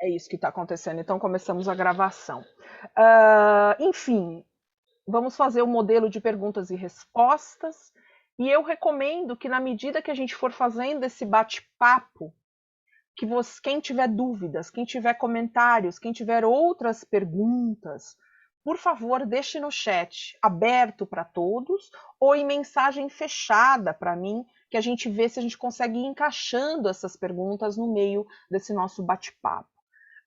É isso que está acontecendo, então começamos a gravação. Enfim, vamos fazer o modelo de perguntas e respostas, e eu recomendo que na medida que a gente for fazendo esse bate-papo, que quem tiver dúvidas, quem tiver comentários, quem tiver outras perguntas, por favor, deixe no chat aberto para todos ou em mensagem fechada para mim, que a gente vê se a gente consegue ir encaixando essas perguntas no meio desse nosso bate-papo.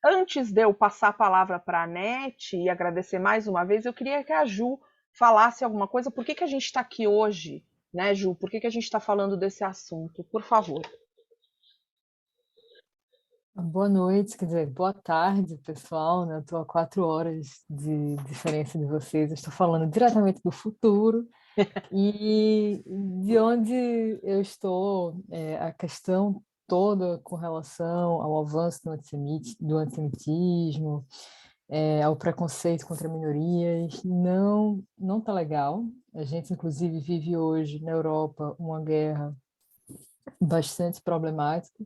Antes de eu passar a palavra para a Anete e agradecer mais uma vez, eu queria que a Ju falasse alguma coisa. Por que a gente está aqui hoje, né, Ju? Por que a gente está falando desse assunto? Por favor. Boa noite, quer dizer, boa tarde, pessoal, né? Eu estou a 4 horas de diferença de vocês. Eu estou falando diretamente do futuro e de onde eu estou, a questão toda com relação ao avanço do antissemitismo, ao preconceito contra minorias, não está legal. A gente, inclusive, vive hoje na Europa uma guerra bastante problemática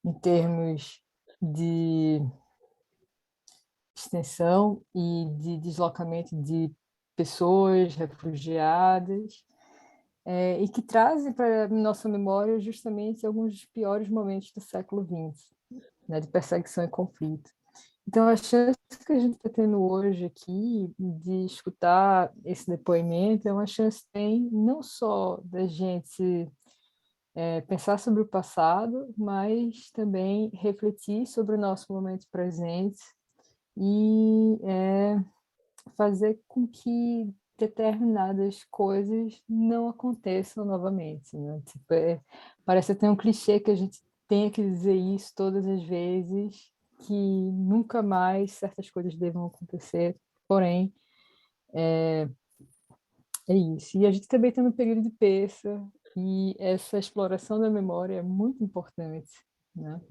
em termos de extensão e de deslocamento de pessoas refugiadas, e que trazem para a nossa memória justamente alguns dos piores momentos do século XX, né, de perseguição e conflito. Então, a chance que a gente está tendo hoje aqui de escutar esse depoimento é uma chance tem não só da gente pensar sobre o passado, mas também refletir sobre o nosso momento presente e fazer com que determinadas coisas não aconteçam novamente, né? Tipo, parece até um clichê que a gente tenha que dizer isso todas as vezes, que nunca mais certas coisas devam acontecer, porém, é isso. E a gente também está no período de Pêssar, e essa exploração da memória é muito importante, né?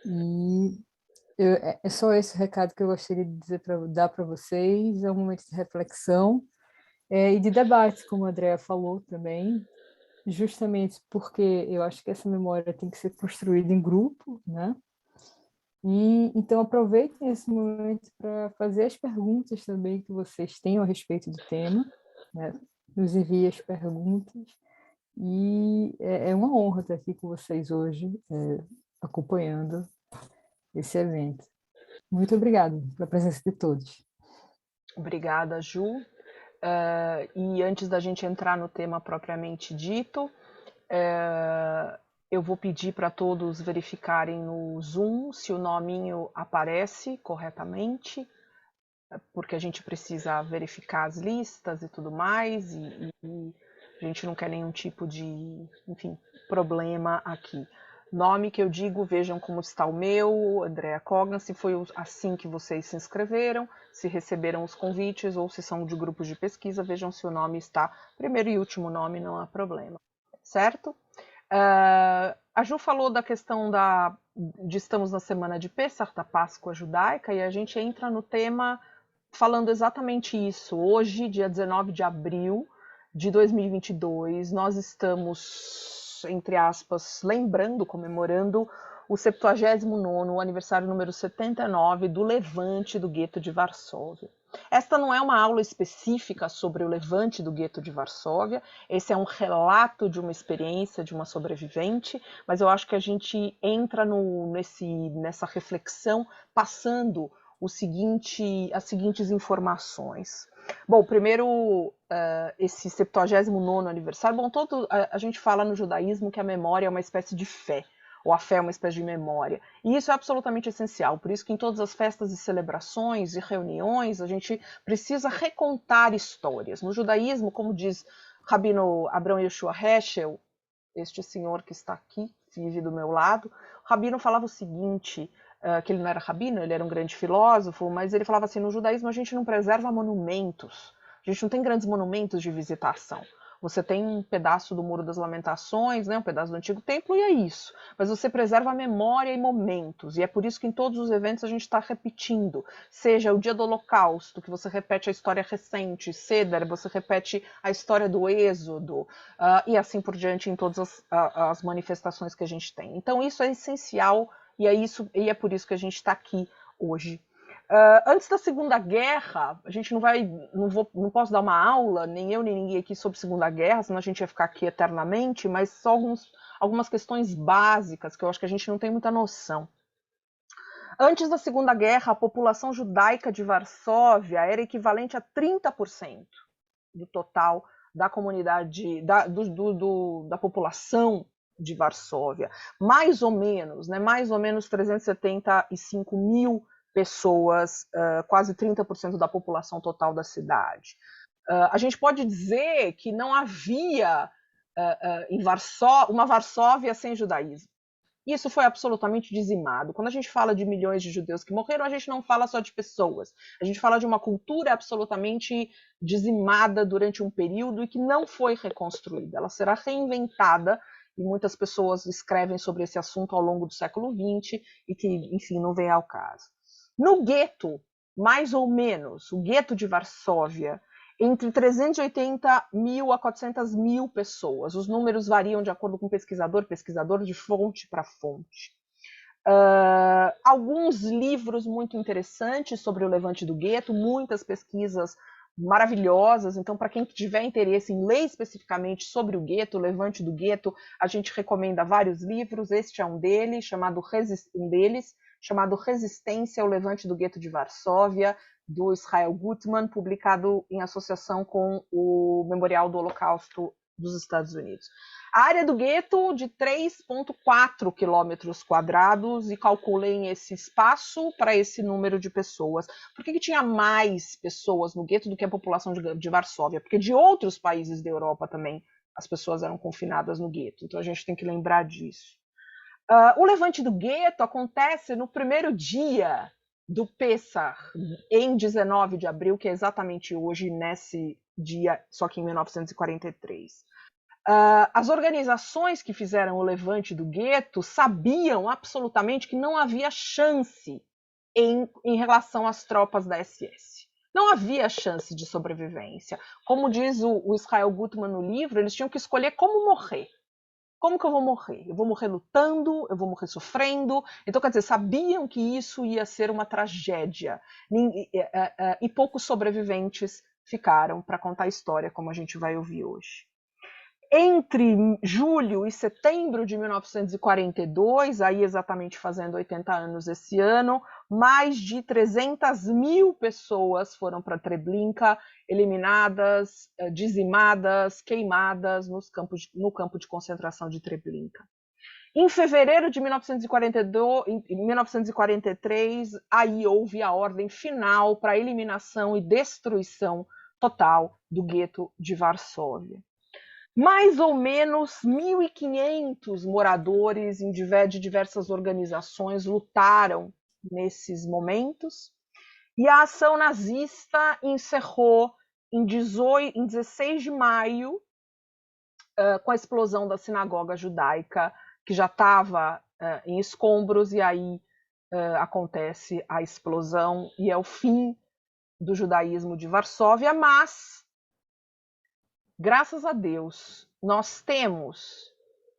E é só esse recado que eu gostaria de dizer dar para vocês. É um momento de reflexão e de debate, como a Andrea falou também, justamente porque eu acho que essa memória tem que ser construída em grupo, né? E então aproveitem esse momento para fazer as perguntas também que vocês tenham a respeito do tema, né? Nos enviem as perguntas e é uma honra estar aqui com vocês hoje, acompanhando esse evento. Muito obrigada pela presença de todos. Obrigada, Ju. E antes da gente entrar no tema propriamente dito, eu vou pedir para todos verificarem no Zoom se o nominho aparece corretamente, porque a gente precisa verificar as listas e tudo mais, e a gente não quer nenhum tipo de, enfim, problema aqui. Nome que eu digo, vejam como está o meu, Andrea Cogna, se foi assim que vocês se inscreveram, se receberam os convites ou se são de grupos de pesquisa, vejam se o nome está primeiro e último nome, não há problema, certo? A Ju falou da questão de estamos na semana de Pêssar, da Páscoa judaica, e a gente entra no tema falando exatamente isso. Hoje, dia 19 de abril de 2022, nós estamos, entre aspas, lembrando, comemorando o 79º, o aniversário número 79 do levante do gueto de Varsóvia. Esta não é uma aula específica sobre o levante do gueto de Varsóvia, esse é um relato de uma experiência de uma sobrevivente, mas eu acho que a gente entra nessa reflexão passando as seguintes informações. Bom, primeiro, esse 79º aniversário, bom, a gente fala no judaísmo que a memória é uma espécie de fé, ou a fé é uma espécie de memória. E isso é absolutamente essencial, por isso que em todas as festas e celebrações e reuniões, a gente precisa recontar histórias. No judaísmo, como diz Rabino Abraham Yeshua Heschel, este senhor que está aqui, vive do meu lado, o Rabino falava o seguinte, que ele não era rabino, ele era um grande filósofo, mas ele falava assim, no judaísmo a gente não preserva monumentos, a gente não tem grandes monumentos de visitação. Você tem um pedaço do Muro das Lamentações, né, um pedaço do Antigo Templo, e é isso. Mas você preserva a memória e momentos, e é por isso que em todos os eventos a gente está repetindo. Seja o dia do Holocausto, que você repete a história recente, Seder, você repete a história do Êxodo, e assim por diante em todas as manifestações que a gente tem. Então isso é essencial, e é por isso que a gente está aqui hoje. Antes da Segunda Guerra, a gente não posso dar uma aula, nem eu nem ninguém aqui, sobre Segunda Guerra, senão a gente ia ficar aqui eternamente, mas só algumas questões básicas que eu acho que a gente não tem muita noção. Antes da Segunda Guerra, a população judaica de Varsóvia era equivalente a 30% do total da comunidade, da população de Varsóvia. Mais ou menos 375 mil pessoas, quase 30% da população total da cidade. A gente pode dizer que não havia em uma Varsóvia sem judaísmo. Isso foi absolutamente dizimado. Quando a gente fala de milhões de judeus que morreram, a gente não fala só de pessoas. A gente fala de uma cultura absolutamente dizimada durante um período e que não foi reconstruída. Ela será reinventada, e muitas pessoas escrevem sobre esse assunto ao longo do século XX e que, enfim, não vem ao caso. No gueto, mais ou menos, o gueto de Varsóvia, entre 380 mil a 400 mil pessoas. Os números variam de acordo com pesquisador de fonte para fonte. Alguns livros muito interessantes sobre o Levante do Gueto, muitas pesquisas maravilhosas. Então, para quem tiver interesse em ler especificamente sobre o gueto, o Levante do Gueto, a gente recomenda vários livros. Este é um deles, chamado Resistência ao Levante do Gueto de Varsóvia, do Israel Gutman, publicado em associação com o Memorial do Holocausto dos Estados Unidos. A área do gueto de 3,4 quilômetros quadrados, e calculem esse espaço para esse número de pessoas. Por que tinha mais pessoas no gueto do que a população de Varsóvia? Porque de outros países da Europa também as pessoas eram confinadas no gueto. Então a gente tem que lembrar disso. O Levante do Gueto acontece no primeiro dia do Pessah, em 19 de abril, que é exatamente hoje, nesse dia, só que em 1943. As organizações que fizeram o Levante do Gueto sabiam absolutamente que não havia chance em relação às tropas da SS. Não havia chance de sobrevivência. Como diz o Israel Gutman no livro, eles tinham que escolher como morrer. Como que eu vou morrer? Eu vou morrer lutando? Eu vou morrer sofrendo? Então, quer dizer, sabiam que isso ia ser uma tragédia. E poucos sobreviventes ficaram para contar a história, como a gente vai ouvir hoje. Entre julho e setembro de 1942, aí exatamente fazendo 80 anos esse ano, mais de 300 mil pessoas foram para Treblinka, eliminadas, dizimadas, queimadas no campo de concentração de Treblinka. Em fevereiro de 1943, aí houve a ordem final para a eliminação e destruição total do gueto de Varsóvia. Mais ou menos 1.500 moradores de diversas organizações lutaram nesses momentos, e a ação nazista encerrou em 16 de maio, com a explosão da sinagoga judaica, que já estava em escombros, e aí acontece a explosão, e é o fim do judaísmo de Varsóvia, mas graças a Deus, nós temos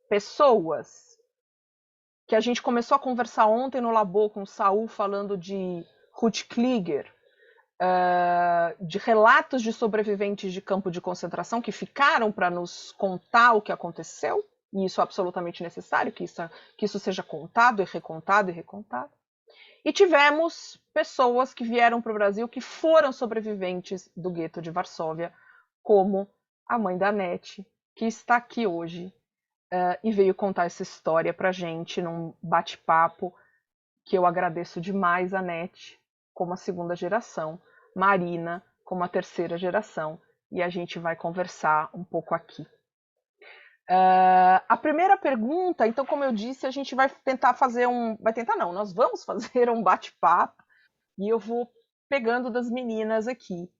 pessoas que a gente começou a conversar ontem no Labo com o Saul, falando de Ruth Klieger, de relatos de sobreviventes de campo de concentração que ficaram para nos contar o que aconteceu, e isso é absolutamente necessário, que isso seja contado e recontado e recontado. E tivemos pessoas que vieram para o Brasil que foram sobreviventes do gueto de Varsóvia, como a mãe da Anete, que está aqui hoje e veio contar essa história para a gente num bate-papo que eu agradeço demais a Anete, como a segunda geração, Marina, como a terceira geração, e a gente vai conversar um pouco aqui. A primeira pergunta, então, como eu disse, a gente vai tentar fazer nós vamos fazer um bate-papo, e eu vou pegando das meninas aqui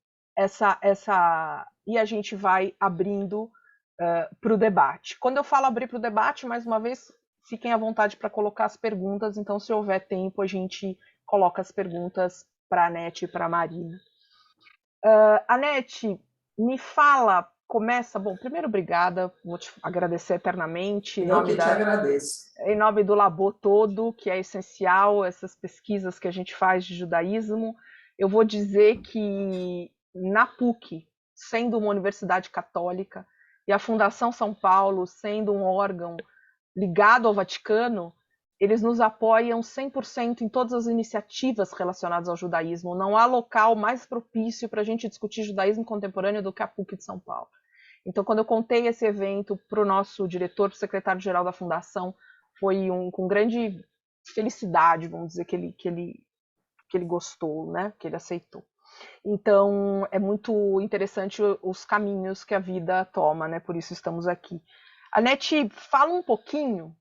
e a gente vai abrindo para o debate. Quando eu falo abrir para o debate, mais uma vez, fiquem à vontade para colocar as perguntas, então se houver tempo a gente coloca as perguntas para a Anete e para a Marina. Anete, me fala, começa, bom, primeiro obrigada, vou te agradecer eternamente, Eu que te agradeço. Em nome do Labo todo, que é essencial, essas pesquisas que a gente faz de judaísmo, eu vou dizer que na PUC, sendo uma universidade católica, e a Fundação São Paulo sendo um órgão ligado ao Vaticano, eles nos apoiam 100% em todas as iniciativas relacionadas ao judaísmo. Não há local mais propício para a gente discutir judaísmo contemporâneo do que a PUC de São Paulo. Então, quando eu contei esse evento para o nosso diretor, para o secretário-geral da Fundação, foi com grande felicidade, vamos dizer, que ele gostou, né? Que ele aceitou. Então, é muito interessante os caminhos que a vida toma, né? Por isso estamos aqui. Anete, fala um pouquinho,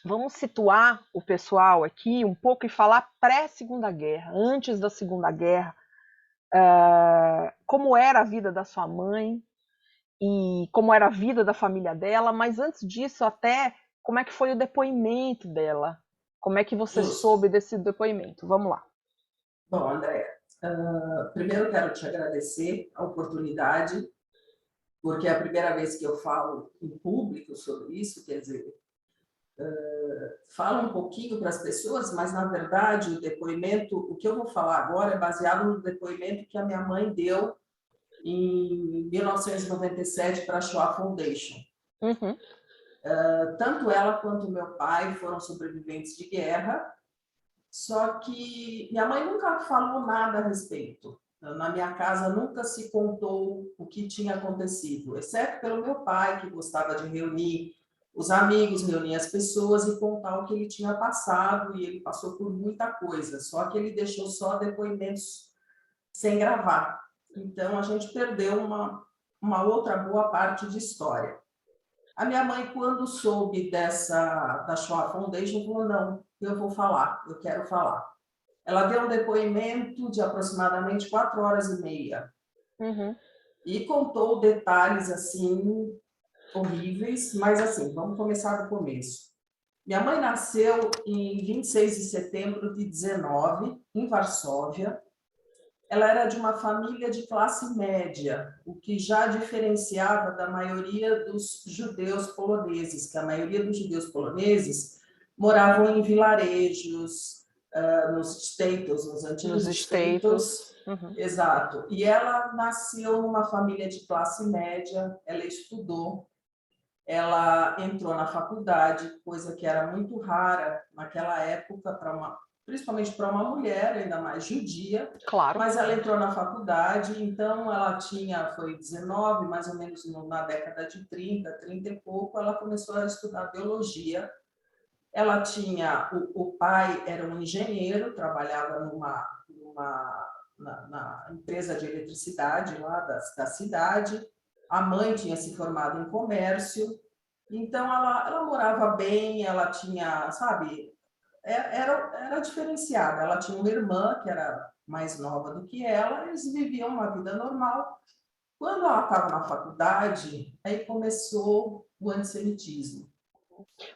vamos situar o pessoal aqui um pouco e falar pré-Segunda Guerra, antes da Segunda Guerra, como era a vida da sua mãe e como era a vida da família dela, mas antes disso até como é que foi o depoimento dela, como é que você soube desse depoimento? Vamos lá. Bom, André, primeiro quero te agradecer a oportunidade, porque é a primeira vez que eu falo em público sobre isso, quer dizer, falo um pouquinho para as pessoas, mas, na verdade, o depoimento, o que eu vou falar agora é baseado no depoimento que a minha mãe deu em 1997 para a Shoah Foundation. Uhum. Tanto ela quanto meu pai foram sobreviventes de guerra, só que minha mãe nunca falou nada a respeito. Na minha casa nunca se contou o que tinha acontecido, exceto pelo meu pai, que gostava de reunir os amigos, reunir as pessoas e contar o que ele tinha passado, e ele passou por muita coisa, só que ele deixou só depoimentos sem gravar. Então, a gente perdeu uma outra boa parte de história. A minha mãe, quando soube da Shoah Foundation, falou, não, eu vou falar, eu quero falar. Ela deu um depoimento de aproximadamente 4 horas e meia. Uhum. E contou detalhes, assim, horríveis, mas, assim, vamos começar do começo. Minha mãe nasceu em 26 de setembro de 19, em Varsóvia. Ela era de uma família de classe média, o que já diferenciava da maioria dos judeus poloneses, que a maioria dos judeus poloneses moravam em vilarejos, nos States, nos antigos States. Uhum. Exato. E ela nasceu numa família de classe média, ela estudou, ela entrou na faculdade, coisa que era muito rara naquela época, principalmente para uma mulher, ainda mais judia. Claro. Mas ela entrou na faculdade, então ela foi 19, mais ou menos na década de 30, 30 e pouco, ela começou a estudar biologia. Ela tinha, o pai era um engenheiro, trabalhava na empresa de eletricidade lá da cidade. A mãe tinha se formado em comércio, então ela morava bem, ela tinha, sabe, era diferenciada. Ela tinha uma irmã que era mais nova do que ela, eles viviam uma vida normal. Quando ela estava na faculdade, aí começou o antissemitismo.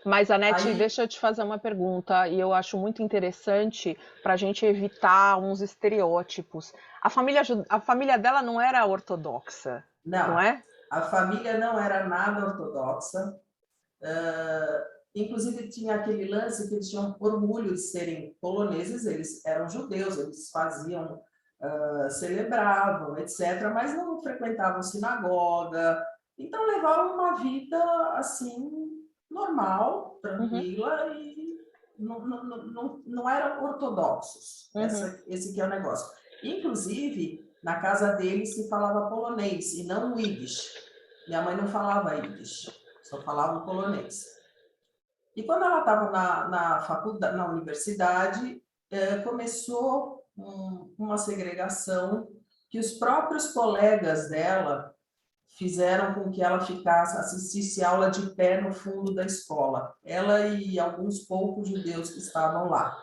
Mas, Anete, deixa eu te fazer uma pergunta, e eu acho muito interessante para a gente evitar uns estereótipos. A família dela não era ortodoxa, não é? A família não era nada ortodoxa. Inclusive, tinha aquele lance que eles tinham orgulho de serem poloneses, eles eram judeus, eles faziam, celebravam, etc., mas não frequentavam sinagoga, então levavam uma vida assim normal, tranquila, e não eram ortodoxos. Esse que é o negócio. Inclusive, na casa deles se falava polonês e não Yiddish. Minha mãe não falava Yiddish, só falava polonês. E quando ela estava na faculdade, na universidade, começou uma segregação que os próprios colegas dela fizeram com que ela assistisse aula de pé no fundo da escola, ela e alguns poucos judeus que estavam lá.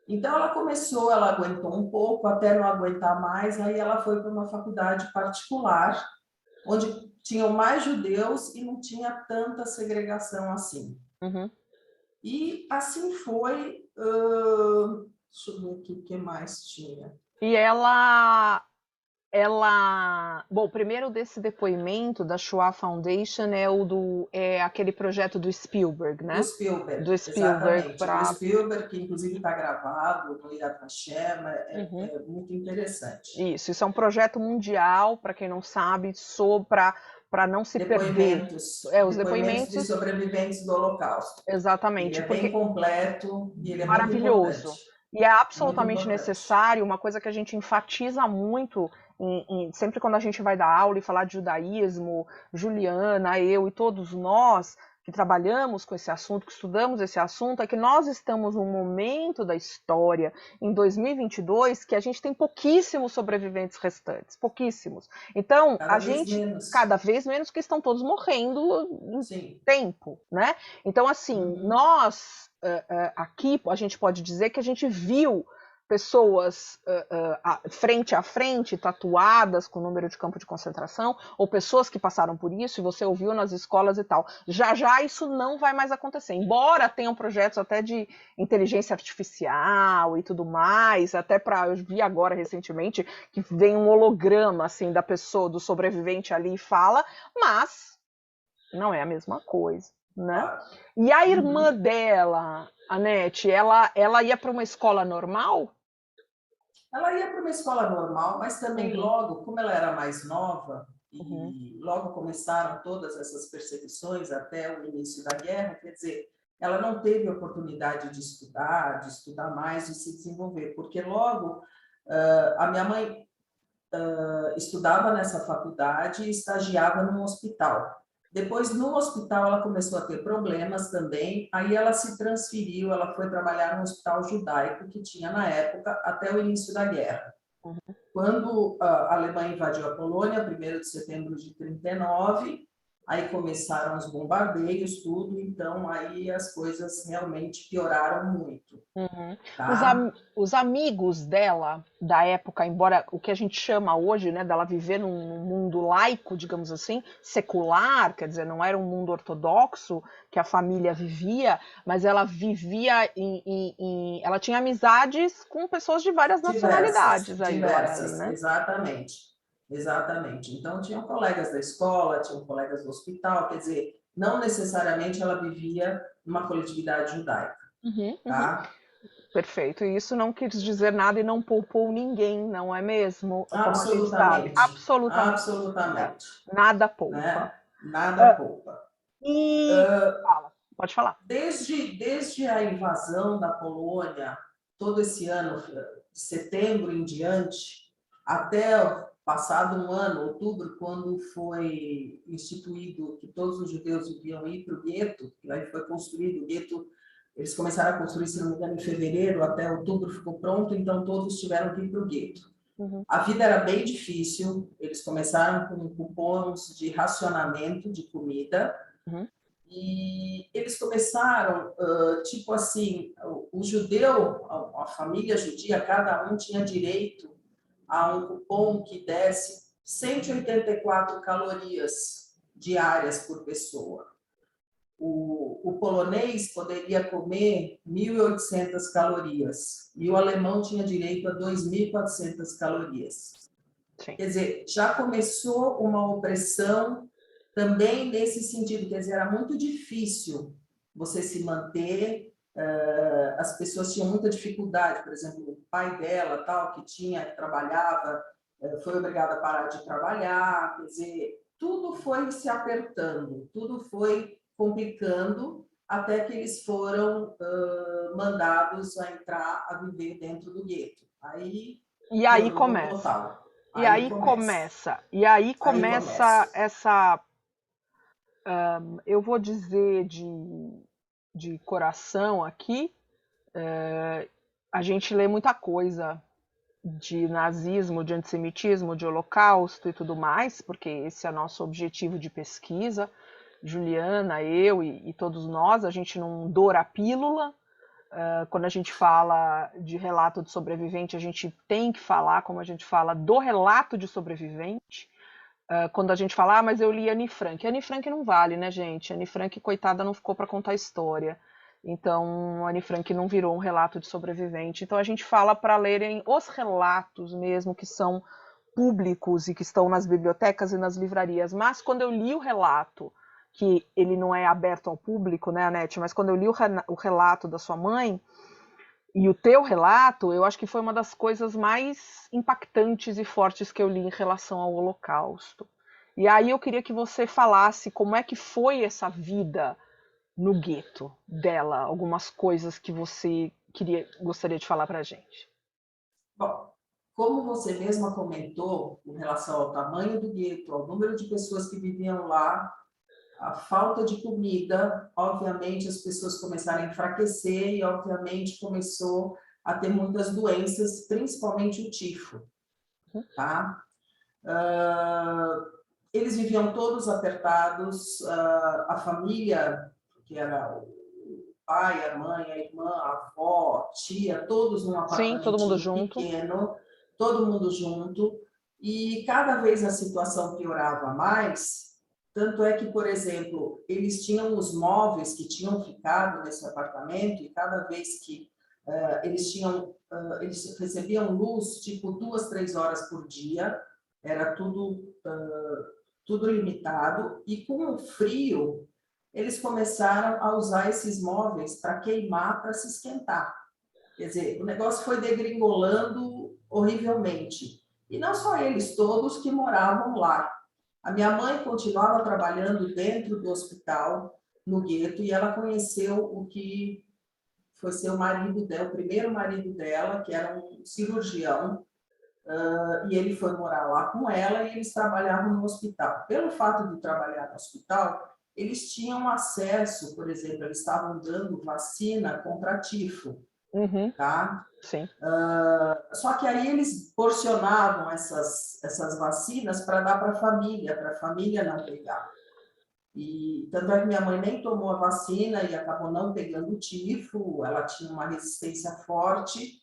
Então ela aguentou um pouco, até não aguentar mais, aí ela foi para uma faculdade particular, onde tinham mais judeus e não tinha tanta segregação assim. Uhum. E assim foi. Deixa eu ver aqui o que mais tinha. E bom, primeiro desse depoimento da Shoah Foundation é aquele projeto do Spielberg, né? Do Spielberg, Do Spielberg exatamente. Do para Spielberg, que inclusive está gravado no Yad Vashem, é muito interessante. Isso é um projeto mundial, para quem não sabe, para não se perder. Os Depoimentos de sobreviventes do Holocausto. Exatamente. Ele é bem completo e ele é maravilhoso. Muito importante. E é absolutamente necessário, uma coisa que a gente enfatiza muito sempre quando a gente vai dar aula e falar de judaísmo, Juliana, eu e todos nós que trabalhamos com esse assunto, que estudamos esse assunto, é que nós estamos num momento da história, em 2022, que a gente tem pouquíssimos sobreviventes restantes, pouquíssimos. Então, cada vez menos, que estão todos morrendo em tempo, né? Então, assim, nós aqui a gente pode dizer que a gente viu pessoas frente a frente, tatuadas com o número de campo de concentração, ou pessoas que passaram por isso, e você ouviu nas escolas e tal. Já já isso não vai mais acontecer, embora tenham projetos até de inteligência artificial e tudo mais, até eu vi agora recentemente que vem um holograma assim da pessoa, do sobrevivente ali e fala, mas não é a mesma coisa, né? E a irmã dela, Anete, ela ia para uma escola normal? Ela ia para uma escola normal, mas também logo, como ela era mais nova, e logo começaram todas essas perseguições até o início da guerra, quer dizer, ela não teve oportunidade de estudar mais, de se desenvolver, porque logo a minha mãe estudava nessa faculdade e estagiava num hospital. Depois, no hospital, ela começou a ter problemas também, aí ela se transferiu, ela foi trabalhar no hospital judaico que tinha na época, até o início da guerra. Quando a Alemanha invadiu a Polônia, 1º de setembro de 1939, aí começaram os bombardeios, tudo, então aí as coisas realmente pioraram muito. Tá? Os amigos dela, da época, embora o que a gente chama hoje, né, dela viver num mundo laico, digamos assim, secular, quer dizer, não era um mundo ortodoxo que a família vivia, mas ela vivia ela tinha amizades com pessoas de várias nacionalidades. Diversas, né? Exatamente. Então, tinham colegas da escola, tinham colegas do hospital, quer dizer, não necessariamente ela vivia numa coletividade judaica. Tá? Perfeito. E isso não quis dizer nada e não poupou ninguém, não é mesmo? Absolutamente. Absolutamente. Nada poupa. Né? Nada poupa. Pode falar. Desde a invasão da Polônia, todo esse ano, de setembro em diante, até passado um ano, outubro, quando foi instituído que todos os judeus deviam ir para o gueto, que aí foi construído o gueto. Eles começaram a construir, se não me engano, em fevereiro, até outubro ficou pronto, então todos tiveram que ir para o gueto. A vida era bem difícil, eles começaram com cupons de racionamento de comida, e eles começaram, tipo assim, o judeu, a família judia, cada um tinha direito a um cupom que desse 184 calorias diárias por pessoa. O polonês poderia comer 1.800 calorias e o alemão tinha direito a 2.400 calorias. Sim. Quer dizer, já começou uma opressão também nesse sentido, quer dizer, era muito difícil você se manter, as pessoas tinham muita dificuldade, por exemplo, o pai dela, tal, que trabalhava, foi obrigado a parar de trabalhar, quer dizer, tudo foi se apertando, tudo foi complicando até que eles foram mandados a entrar a viver dentro do gueto. E aí começa. E aí começa essa, eu vou dizer de coração aqui, a gente lê muita coisa de nazismo, de antissemitismo, de holocausto e tudo mais, porque esse é nosso objetivo de pesquisa. Juliana, eu e todos nós, a gente não doura a pílula. Quando a gente fala de relato de sobrevivente, a gente tem que falar, como a gente fala, do relato de sobrevivente, quando a gente fala, mas eu li Anne Frank. Anne Frank não vale, né, gente? Anne Frank, coitada, não ficou para contar história. Então, Anne Frank não virou um relato de sobrevivente. Então, a gente fala para lerem os relatos mesmo, que são públicos e que estão nas bibliotecas e nas livrarias. Mas, quando eu li o relato, que ele não é aberto ao público, né, Anete? Mas quando eu li o relato da sua mãe, e o teu relato, eu acho que foi uma das coisas mais impactantes e fortes que eu li em relação ao Holocausto. E aí eu queria que você falasse como é que foi essa vida no gueto dela, algumas coisas que você gostaria de falar para a gente. Bom, como você mesma comentou, em relação ao tamanho do gueto, ao número de pessoas que viviam lá, a falta de comida, obviamente as pessoas começaram a enfraquecer e, obviamente, começou a ter muitas doenças, principalmente o tifo. Tá? Eles viviam todos apertados, a família, que era o pai, a mãe, a irmã, a avó, a tia, todos num apartamentinho pequeno, todo mundo junto, e cada vez a situação piorava mais. Tanto é que, por exemplo, eles tinham os móveis que tinham ficado nesse apartamento e cada vez que eles recebiam luz, tipo 2, 3 horas por dia, era tudo limitado, e com o frio, eles começaram a usar esses móveis para queimar, para se esquentar. Quer dizer, o negócio foi degringolando horrivelmente. E não só eles, todos que moravam lá. A minha mãe continuava trabalhando dentro do hospital, no gueto, e ela conheceu o que foi seu marido dela, o primeiro marido dela, que era um cirurgião, e ele foi morar lá com ela e eles trabalhavam no hospital. Pelo fato de trabalhar no hospital, eles tinham acesso, por exemplo, eles estavam dando vacina contra tifo, tá? Sim. Só que aí eles porcionavam essas vacinas para dar para a família não pegar. E tanto é que minha mãe nem tomou a vacina e acabou não pegando tifo, ela tinha uma resistência forte,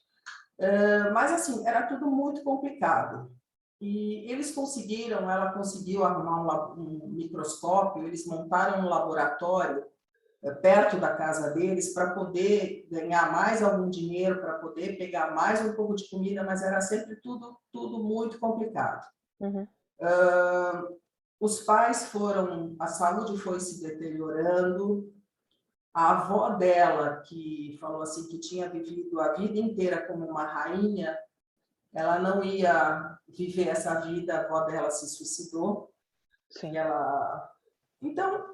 mas assim, era tudo muito complicado. E ela conseguiu arrumar um microscópio, eles montaram um laboratório perto da casa deles para poder ganhar mais algum dinheiro, para poder pegar mais um pouco de comida, mas era sempre tudo muito complicado. Os pais a saúde foi se deteriorando. A avó dela, que falou assim que tinha vivido a vida inteira como uma rainha, ela não ia viver essa vida, a avó dela se suicidou. Sim. Então,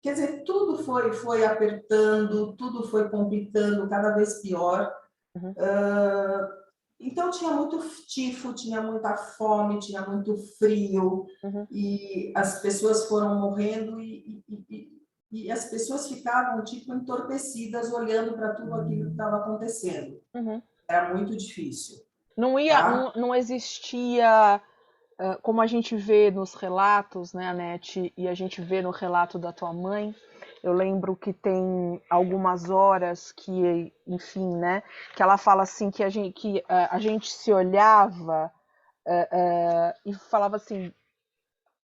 quer dizer, tudo foi apertando, tudo foi complicando, cada vez pior. Então, tinha muito tifo, tinha muita fome, tinha muito frio, e as pessoas foram morrendo e as pessoas ficavam, tipo, entorpecidas, olhando para tudo aquilo que estava acontecendo. Era muito difícil. Não existia, como a gente vê nos relatos, né, Anete, e a gente vê no relato da tua mãe. Eu lembro que tem algumas horas que, enfim, né, que ela fala assim que a gente se olhava e falava assim,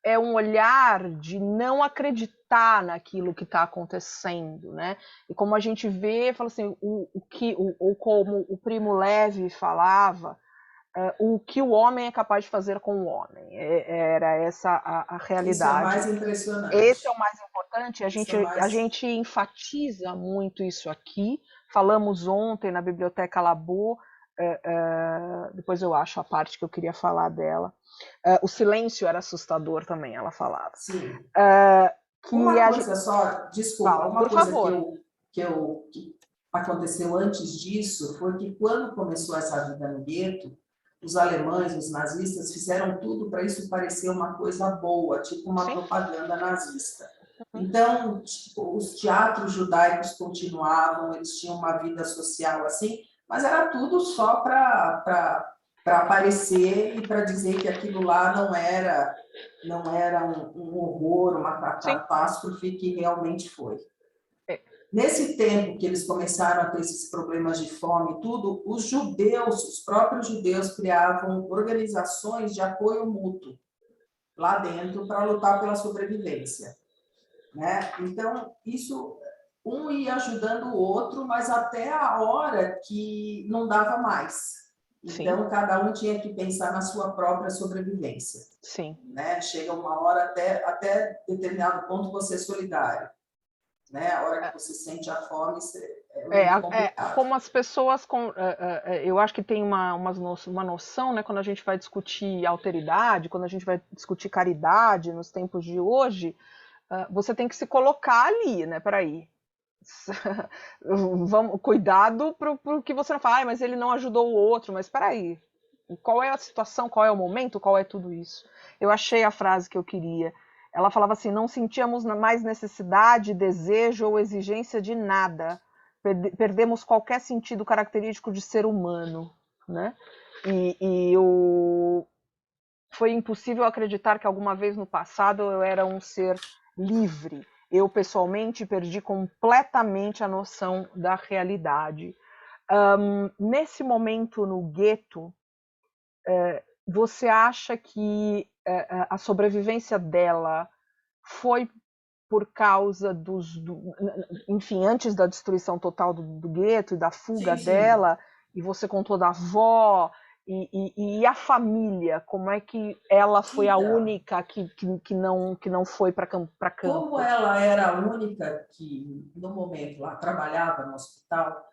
é um olhar de não acreditar naquilo que está acontecendo, né? E como a gente vê, fala assim, como o Primo Levi falava, o que o homem é capaz de fazer com o homem. Era essa a realidade. Isso é o mais impressionante. Esse é o mais importante. A gente enfatiza muito isso aqui. Falamos ontem na Biblioteca Labô, depois eu acho a parte que eu queria falar dela. O silêncio era assustador também, ela falava. Sim. Que uma coisa só, desculpa, Fala, uma coisa que aconteceu antes disso foi que quando começou essa vida no gueto, os alemães, os nazistas, fizeram tudo para isso parecer uma coisa boa, tipo uma propaganda nazista. Então, tipo, os teatros judaicos continuavam, eles tinham uma vida social assim, mas era tudo só para aparecer e para dizer que aquilo lá não era um horror, uma catástrofe que realmente foi. Nesse tempo que eles começaram a ter esses problemas de fome e tudo, os próprios judeus criavam organizações de apoio mútuo. lá dentro para lutar pela sobrevivência, né? Então, isso, um ia ajudando o outro, mas até a hora que não dava mais. Então, Sim. cada um tinha que pensar na sua própria sobrevivência. Sim. Né? Chega uma hora, até determinado ponto, você é solidário. Né? A hora que você sente a fome, é muito complicado. Como as pessoas... eu acho que tem uma noção, né, quando a gente vai discutir alteridade, quando a gente vai discutir caridade nos tempos de hoje, você tem que se colocar ali, né? Peraí. Cuidado para o que você não fala, mas ele não ajudou o outro, mas peraí. Qual é a situação, qual é o momento, qual é tudo isso? Eu achei a frase que eu queria. Ela falava assim: não sentíamos mais necessidade, desejo ou exigência de nada. Perdemos qualquer sentido característico de ser humano, né? Foi impossível acreditar que alguma vez no passado eu era um ser livre. Eu, pessoalmente, perdi completamente a noção da realidade. Nesse momento no gueto, você acha que a sobrevivência dela foi por causa enfim, antes da destruição total do gueto e da fuga Sim. dela, e você contou da avó, e a família, como é que ela foi a única que não foi para campo? Como ela era a única que, no momento lá, trabalhava no hospital,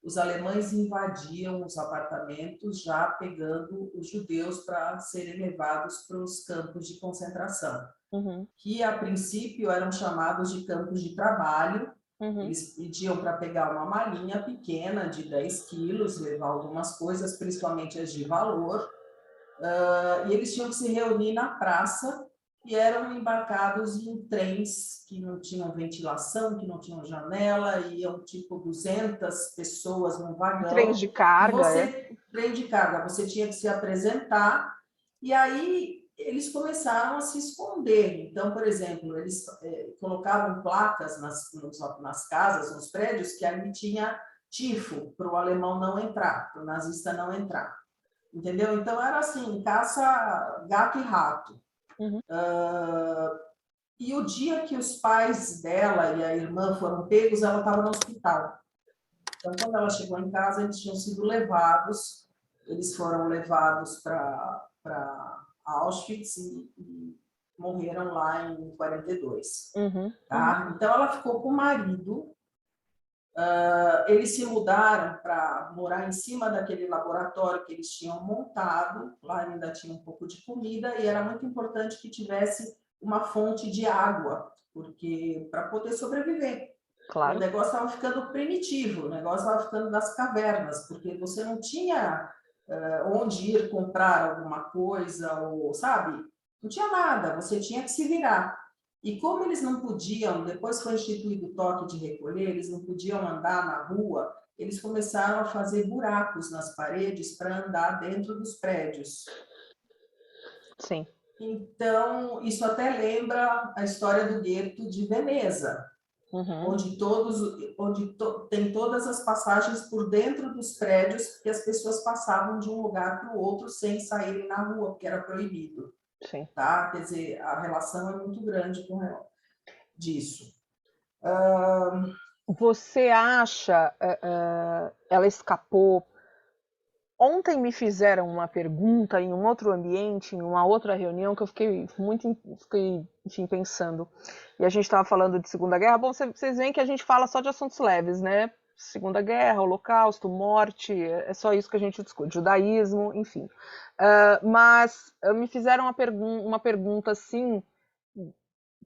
os alemães invadiam os apartamentos já pegando os judeus para serem levados para os campos de concentração, que a princípio eram chamados de campos de trabalho. Eles pediam para pegar uma malinha pequena de 10 quilos, levar algumas coisas, principalmente as de valor, e eles tinham que se reunir na praça e eram embarcados em trens que não tinham ventilação, que não tinham janela, iam tipo 200 pessoas num vagão. Trens de carga, Trem de carga, você tinha que se apresentar, e aí eles começaram a se esconder. Então, por exemplo, eles colocavam placas nas casas, nos prédios, que ali tinha tifo, para o alemão não entrar, para o nazista não entrar. Entendeu? Então, era assim, caça gato e rato. E o dia que os pais dela e a irmã foram pegos, ela estava no hospital. Então, quando ela chegou em casa, eles tinham sido levados, eles foram levados para Auschwitz e morreram lá em 42. Tá? Então, ela ficou com o marido. Eles se mudaram para morar em cima daquele laboratório que eles tinham montado. Lá ainda tinha um pouco de comida e era muito importante que tivesse uma fonte de água, porque para poder sobreviver. Claro. O negócio estava ficando primitivo, o negócio estava ficando das cavernas, porque você não tinha onde ir comprar alguma coisa, ou sabe? Não tinha nada, você tinha que se virar. E como eles não podiam, depois foi instituído o toque de recolher, eles não podiam andar na rua, eles começaram a fazer buracos nas paredes para andar dentro dos prédios. Sim. Então, isso até lembra a história do gueto de Veneza, onde tem todas as passagens por dentro dos prédios, que as pessoas passavam de um lugar para o outro sem saírem na rua, porque era proibido. Sim. Tá? Quer dizer, a relação é muito grande com disso. Você acha ela escapou? Ontem me fizeram uma pergunta em um outro ambiente, em uma outra reunião, que eu fiquei enfim, pensando. E a gente estava falando de Segunda Guerra. Bom, vocês veem que a gente fala só de assuntos leves, né? Segunda Guerra, Holocausto, morte, é só isso que a gente discute. Judaísmo, enfim. Mas me fizeram uma pergunta assim,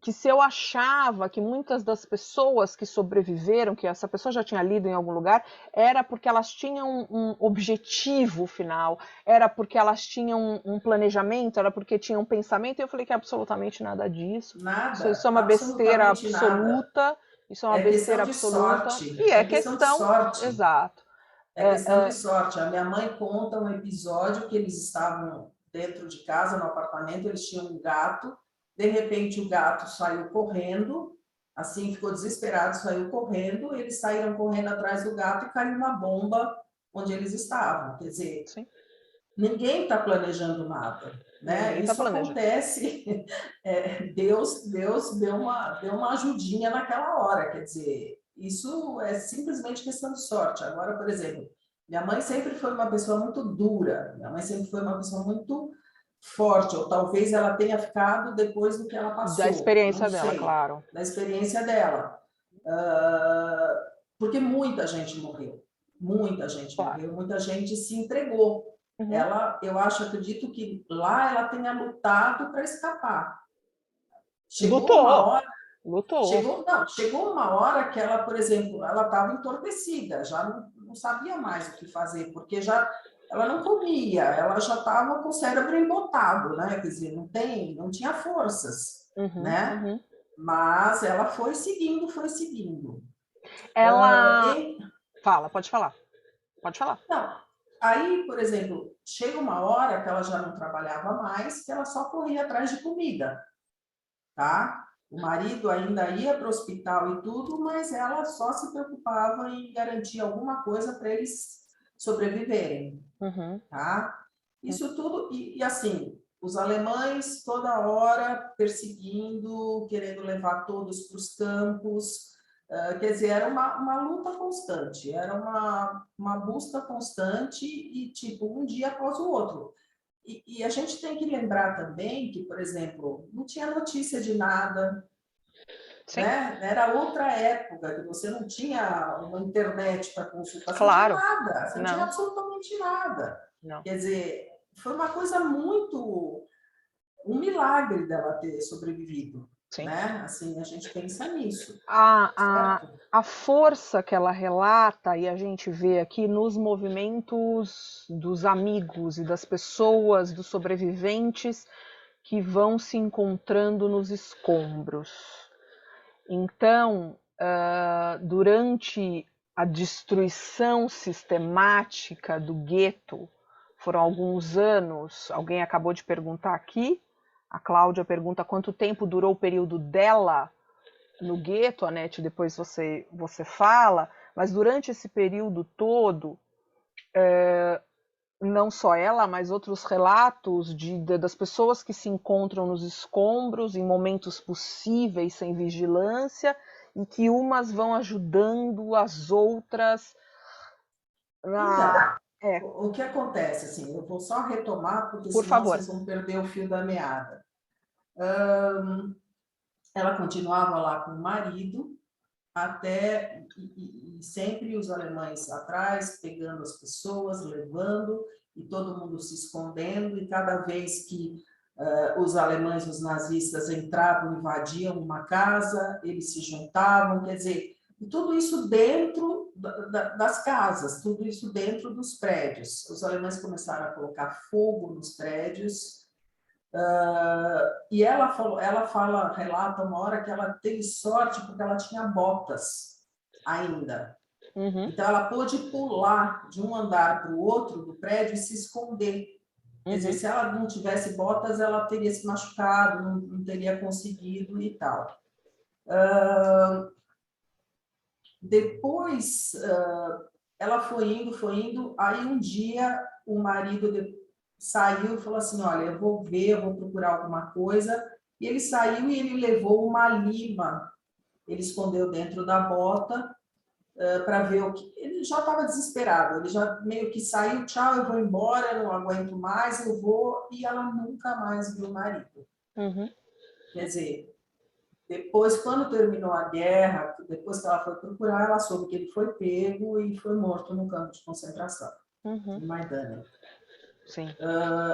que se eu achava que muitas das pessoas que sobreviveram, que essa pessoa já tinha lido em algum lugar, era porque elas tinham um objetivo final, era porque elas tinham um planejamento, era porque tinham um pensamento, e eu falei que absolutamente nada disso. Nada, Isso é uma besteira absoluta. Nada. Isso é uma besteira absoluta. Sorte. E é questão de sorte. Exato. É questão de sorte. A minha mãe conta um episódio que eles estavam dentro de casa, no apartamento, eles tinham um gato. De repente, o gato saiu correndo, assim, ficou desesperado, saiu correndo, eles saíram correndo atrás do gato e caiu uma bomba onde eles estavam. Quer dizer, sim, Ninguém está planejando nada, né? Ninguém está Isso planejando. acontece, Deus deu uma ajudinha naquela hora, quer dizer, isso é simplesmente questão de sorte. Agora, por exemplo, minha mãe sempre foi uma pessoa muito dura, minha mãe sempre foi uma pessoa muito forte, ou talvez ela tenha ficado depois do que ela Da passou, não experiência dela, sei, claro. da experiência dela. Porque muita gente Claro. morreu, muita gente se entregou. Uhum. Eu acredito que lá ela tenha lutado para escapar. Chegou uma Lutou, hora, lutou. chegou uma hora que ela, por exemplo, ela estava entorpecida, já não sabia mais o que fazer, porque já ela não comia, ela já estava com o cérebro embotado, né? Quer dizer, não tinha forças, Uhum, né? uhum. Mas ela foi seguindo, foi seguindo. Ela fala, pode falar. Pode falar. Não, aí, por exemplo, chega uma hora que ela já não trabalhava mais, que ela só corria atrás de comida, tá? O marido ainda ia para o hospital e tudo, mas ela só se preocupava em garantir alguma coisa para eles sobreviverem, Uhum. tá? Isso tudo, e assim, os alemães toda hora perseguindo, querendo levar todos para os campos, quer dizer, era uma luta constante, era uma busca constante e, tipo, um dia após o outro. E a gente tem que lembrar também que, por exemplo, não tinha notícia de nada, Sim, né? Era outra época, que você não tinha uma internet para consultar, você não tinha claro. nada, você não tinha Não, absolutamente nada. não. Quer dizer, foi uma coisa muito... um milagre dela ter sobrevivido, Sim. né? Assim, a gente pensa nisso, A, a, certo? a força que ela relata, e a gente vê aqui nos movimentos dos amigos e das pessoas, dos sobreviventes que vão se encontrando nos escombros. Então, durante a destruição sistemática do gueto, foram alguns anos. Alguém acabou de perguntar aqui. A Cláudia pergunta quanto tempo durou o período dela no gueto, Anete, depois você fala, mas durante esse período todo, não só ela, mas outros relatos das pessoas que se encontram nos escombros em momentos possíveis, sem vigilância, e que umas vão ajudando as outras. Então, É, o que acontece, assim, eu vou só retomar, porque por senão favor. vocês vão perder o fio da meada. Ela continuava lá com o marido, até e sempre os alemães atrás, pegando as pessoas, levando, e todo mundo se escondendo, e cada vez que os alemães, os nazistas entravam, invadiam uma casa, eles se juntavam, quer dizer, e tudo isso dentro das casas, tudo isso dentro dos prédios. Os alemães começaram a colocar fogo nos prédios, e relata uma hora que ela teve sorte porque ela tinha botas ainda. Uhum, Então ela pôde pular de um andar para o outro do prédio e se esconder. Quer dizer, uhum, se ela não tivesse botas, ela teria se machucado, não teria conseguido e tal. Depois, ela foi indo, aí um dia o marido saiu e falou assim, olha, eu vou ver, eu vou procurar alguma coisa, e ele saiu e ele levou uma lima, ele escondeu dentro da bota para ver o que... Ele já estava desesperado, ele já meio que saiu, tchau, eu vou embora, não aguento mais, eu vou, e ela nunca mais viu o marido. uhum, Quer dizer, depois, quando terminou a guerra, depois que ela foi procurar, ela soube que ele foi pego e foi morto no campo de concentração, uhum. em Maidanen. Sim.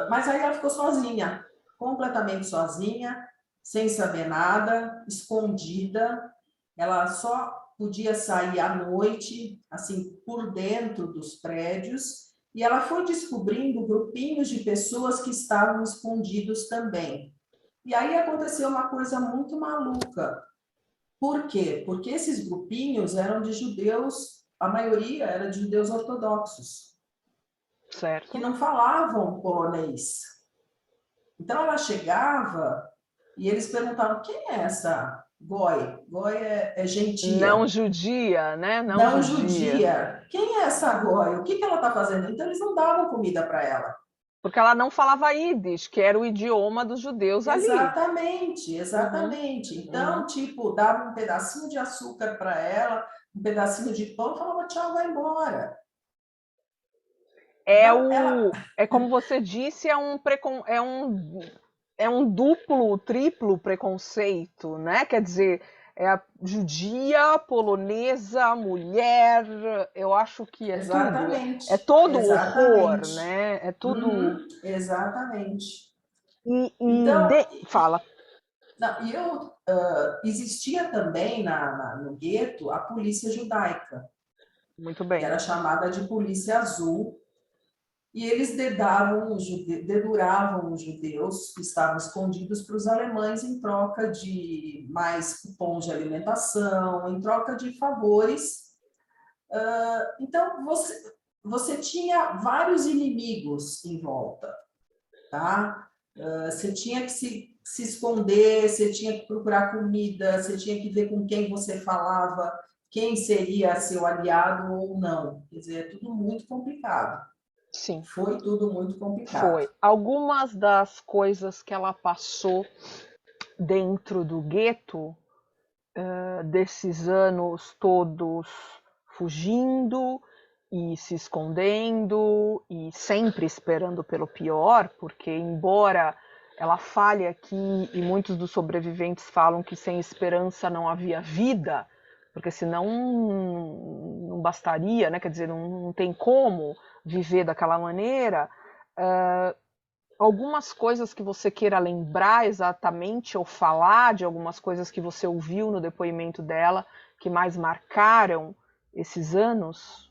Mas aí ela ficou sozinha, completamente sozinha, sem saber nada, escondida. Ela só podia sair à noite, assim, por dentro dos prédios, e ela foi descobrindo grupinhos de pessoas que estavam escondidos também. E aí aconteceu uma coisa muito maluca. Por quê? Porque esses grupinhos eram de judeus, a maioria era de judeus ortodoxos, que Certo. não falavam polonês. Então ela chegava e eles perguntavam, quem é essa Goi? Goi é Não gentia. judia, né? Não Não judia. judia. Quem é essa Goi? O que ela está fazendo? Então eles não davam comida para ela. Porque ela não falava Yiddish, que era o idioma dos judeus ali. Exatamente, exatamente. Então, tipo, dava um pedacinho de açúcar para ela, um pedacinho de pão, falava tchau, vai embora. Então, É como você disse, é um duplo, triplo preconceito, né? Quer dizer, é a judia, polonesa, mulher, eu acho que exatamente, é todo horror, exatamente. né? É tudo. Exatamente. E Então, fala. não, existia também no gueto a polícia judaica, Muito que bem. era chamada de polícia azul, e eles deduravam os judeus que estavam escondidos para os alemães em troca de mais cupons de alimentação, em troca de favores. Então, você tinha vários inimigos em volta, tá? Você tinha que se esconder, você tinha que procurar comida, você tinha que ver com quem você falava, quem seria seu aliado ou não. Quer dizer, é tudo muito complicado. Sim. Foi tudo muito complicado. Foi. Algumas das coisas que ela passou dentro do gueto, desses anos todos fugindo e se escondendo e sempre esperando pelo pior, porque embora ela fale aqui e muitos dos sobreviventes falam que sem esperança não havia vida, porque senão não bastaria, né? Quer dizer, não tem como viver daquela maneira. Algumas coisas que você queira lembrar exatamente ou falar de algumas coisas que você ouviu no depoimento dela que mais marcaram esses anos?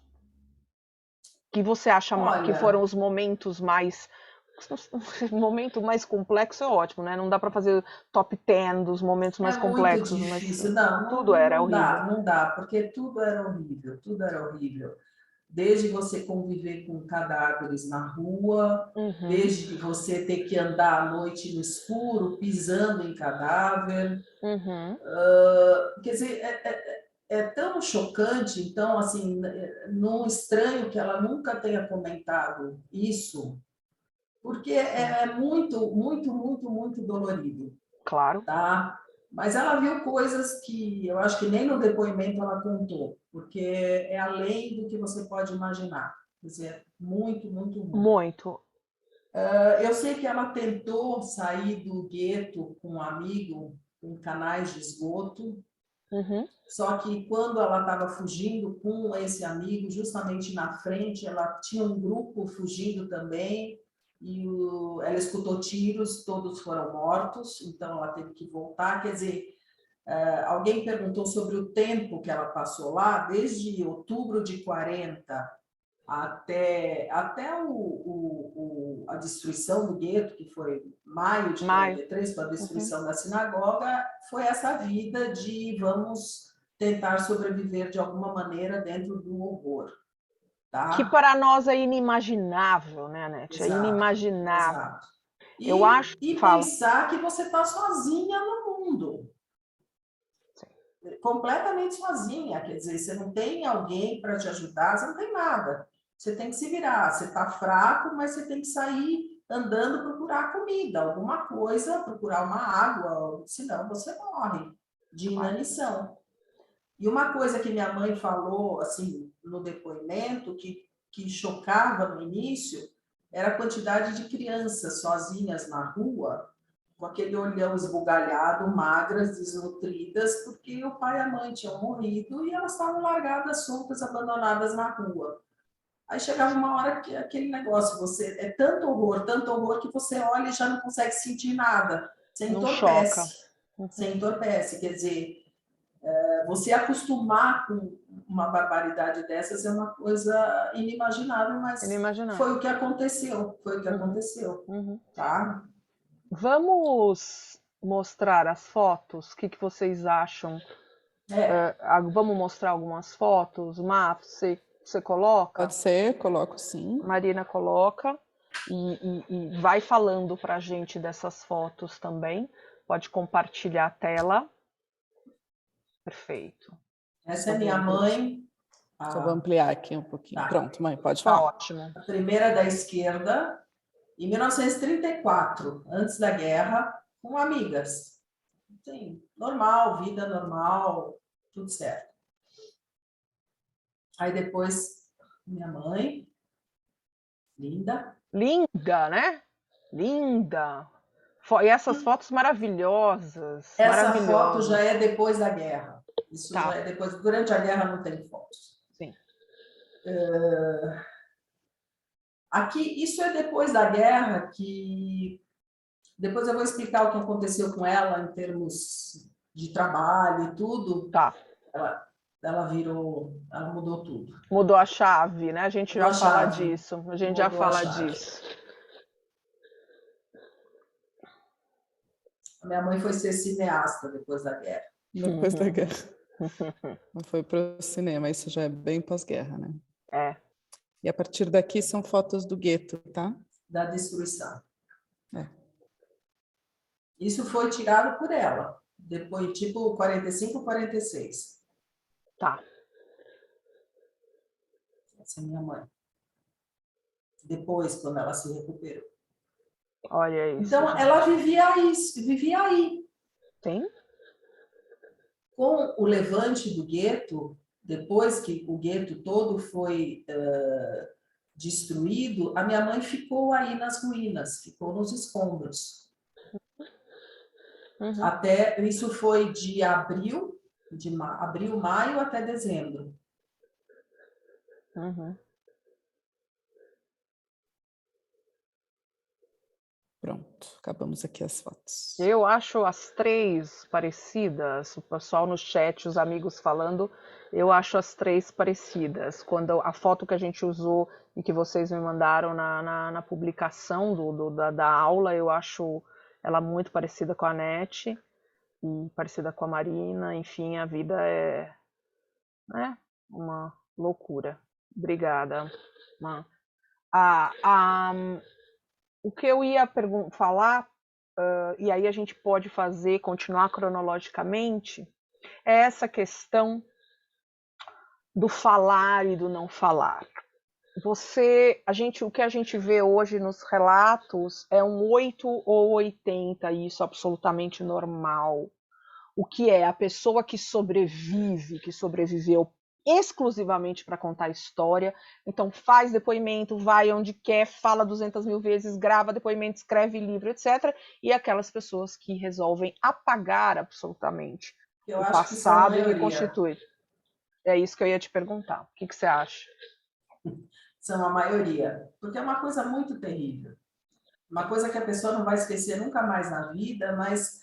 Que você acha que foram os momentos mais... O momento mais complexo é ótimo, né? Não dá para fazer top 10 dos momentos mais complexos. É muito difícil, mas tudo era horrível. não dá, porque tudo era horrível. Desde você conviver com cadáveres na rua, desde você ter que andar à noite no escuro, pisando em cadáver. Quer dizer, é tão chocante, então, assim, não estranho que ela nunca tenha comentado isso, porque é muito, muito, muito, muito dolorido. Claro. Tá? Mas ela viu coisas que eu acho que nem no depoimento ela contou, porque é além do que você pode imaginar. Quer dizer, muito, muito, muito. Muito. Eu sei que ela tentou sair do gueto com um amigo em canais de esgoto, só que quando ela estava fugindo com esse amigo, justamente na frente, ela tinha um grupo fugindo também, e ela escutou tiros, todos foram mortos, então ela teve que voltar. Quer dizer, alguém perguntou sobre o tempo que ela passou lá, desde outubro de 40 até a destruição do gueto, que foi maio de 43, para a destruição da sinagoga, foi essa vida de vamos tentar sobreviver de alguma maneira dentro do horror. Tá? Que para nós é inimaginável, né, Anete? É inimaginável. Exato. Eu acho. Pensar que você está sozinha no mundo. Sim. Completamente sozinha. Quer dizer, você não tem alguém para te ajudar, você não tem nada. Você tem que se virar. Você está fraco, mas você tem que sair andando procurar comida, alguma coisa, procurar uma água, senão você morre de inanição. E uma coisa que minha mãe falou, assim, no depoimento, que chocava no início, era a quantidade de crianças sozinhas na rua, com aquele olhão esbugalhado, magras, desnutridas, porque o pai e a mãe tinham morrido e elas estavam largadas, soltas, abandonadas na rua. Aí chegava uma hora que aquele negócio, você é tanto horror, que você olha e já não consegue sentir nada. Você entorpece. Você entorpece, quer dizer, você acostumar com uma barbaridade dessas é uma coisa inimaginável, mas foi o que aconteceu. Tá? Vamos mostrar as fotos? O que vocês acham? Vamos mostrar algumas fotos? Você coloca? Pode ser, coloco sim. Marina coloca e vai falando para a gente dessas fotos também. Pode compartilhar a tela. Perfeito. Essa é minha mãe. Só vou ampliar aqui um pouquinho. Tá. Pronto, mãe, pode falar. Tá ótimo. A primeira da esquerda em 1934, antes da guerra, com amigas. Sim, normal, vida normal, tudo certo. Aí depois, minha mãe, linda. Linda, né? Linda. E essas fotos maravilhosas, Essa foto já maravilhosas. é depois da guerra. Isso Tá. já é depois. Durante a guerra não tem fotos. Sim. Aqui, isso é depois da guerra que... Depois eu vou explicar o que aconteceu com ela em termos de trabalho e tudo. Tá. Ela mudou tudo. Mudou a chave, né? A gente Mudou já a fala chave. disso. A gente já Mudou a fala chave. disso. A minha mãe foi ser cineasta depois da guerra. Depois da guerra. Não foi para o cinema, isso já é bem pós-guerra, né? É. E a partir daqui são fotos do gueto, tá? Da destruição. É. Isso foi tirado por ela. Depois, tipo, 45, 46. Tá. Essa é minha mãe. Depois, quando ela se recuperou. Olha isso. Então, gente. ela vivia aí. Sim. Com o levante do gueto, depois que o gueto todo foi destruído, a minha mãe ficou aí nas ruínas, ficou nos escombros. Uhum. Até, isso foi de abril, maio até dezembro. Uhum. Pronto, acabamos aqui as fotos. Eu acho as três parecidas. O pessoal no chat, os amigos falando, eu acho as três parecidas. Quando a foto que a gente usou e que vocês me mandaram na publicação da aula, eu acho ela muito parecida com a Nete e parecida com a Marina. Enfim, a vida é, né, uma loucura. Obrigada, Man. O que eu ia falar, e aí a gente pode continuar cronologicamente, é essa questão do falar e do não falar. O que a gente vê hoje nos relatos é um 8 ou 80, isso absolutamente normal. O que é a pessoa que sobreviveu exclusivamente para contar a história, então faz depoimento, vai onde quer, fala 200 mil vezes, grava depoimento, escreve livro, etc. E aquelas pessoas que resolvem apagar absolutamente Eu o acho que são a passado e maioria. reconstituir. É isso que eu ia te perguntar. O que você acha? São a maioria. Porque é uma coisa muito terrível. Uma coisa que a pessoa não vai esquecer nunca mais na vida, mas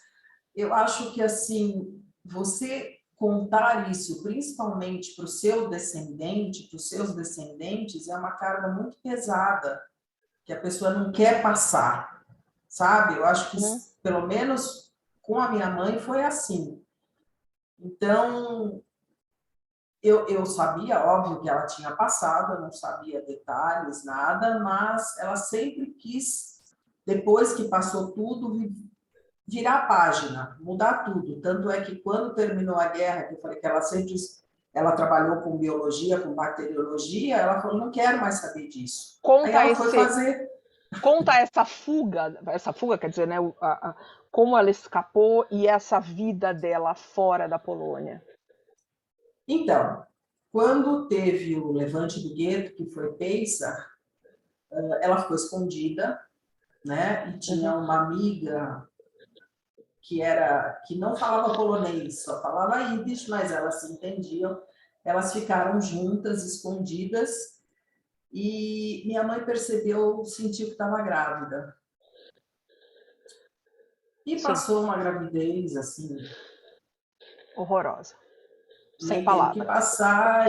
eu acho que, assim, você contar isso, principalmente para o seu descendente, para os seus descendentes, é uma carga muito pesada, que a pessoa não quer passar, sabe? Eu acho que, pelo menos com a minha mãe, foi assim. Então, eu sabia, óbvio, que ela tinha passado, eu não sabia detalhes, nada, mas ela sempre quis, depois que passou tudo, virar a página, mudar tudo. Tanto é que quando terminou a guerra, que eu falei que ela trabalhou com biologia, com bacteriologia, ela falou, não quero mais saber disso. Aí ela foi fazer... Conta essa fuga quer dizer, né, como ela escapou e essa vida dela fora da Polônia. Então, quando teve o levante do gueto, que foi Pesach, ela ficou escondida, né? E tinha uma amiga que não falava polonês, só falava Yiddish, mas elas se entendiam. Elas ficaram juntas, escondidas, e minha mãe sentiu que estava grávida. E passou uma gravidez, assim... horrorosa. Sem Teve palavras. que passar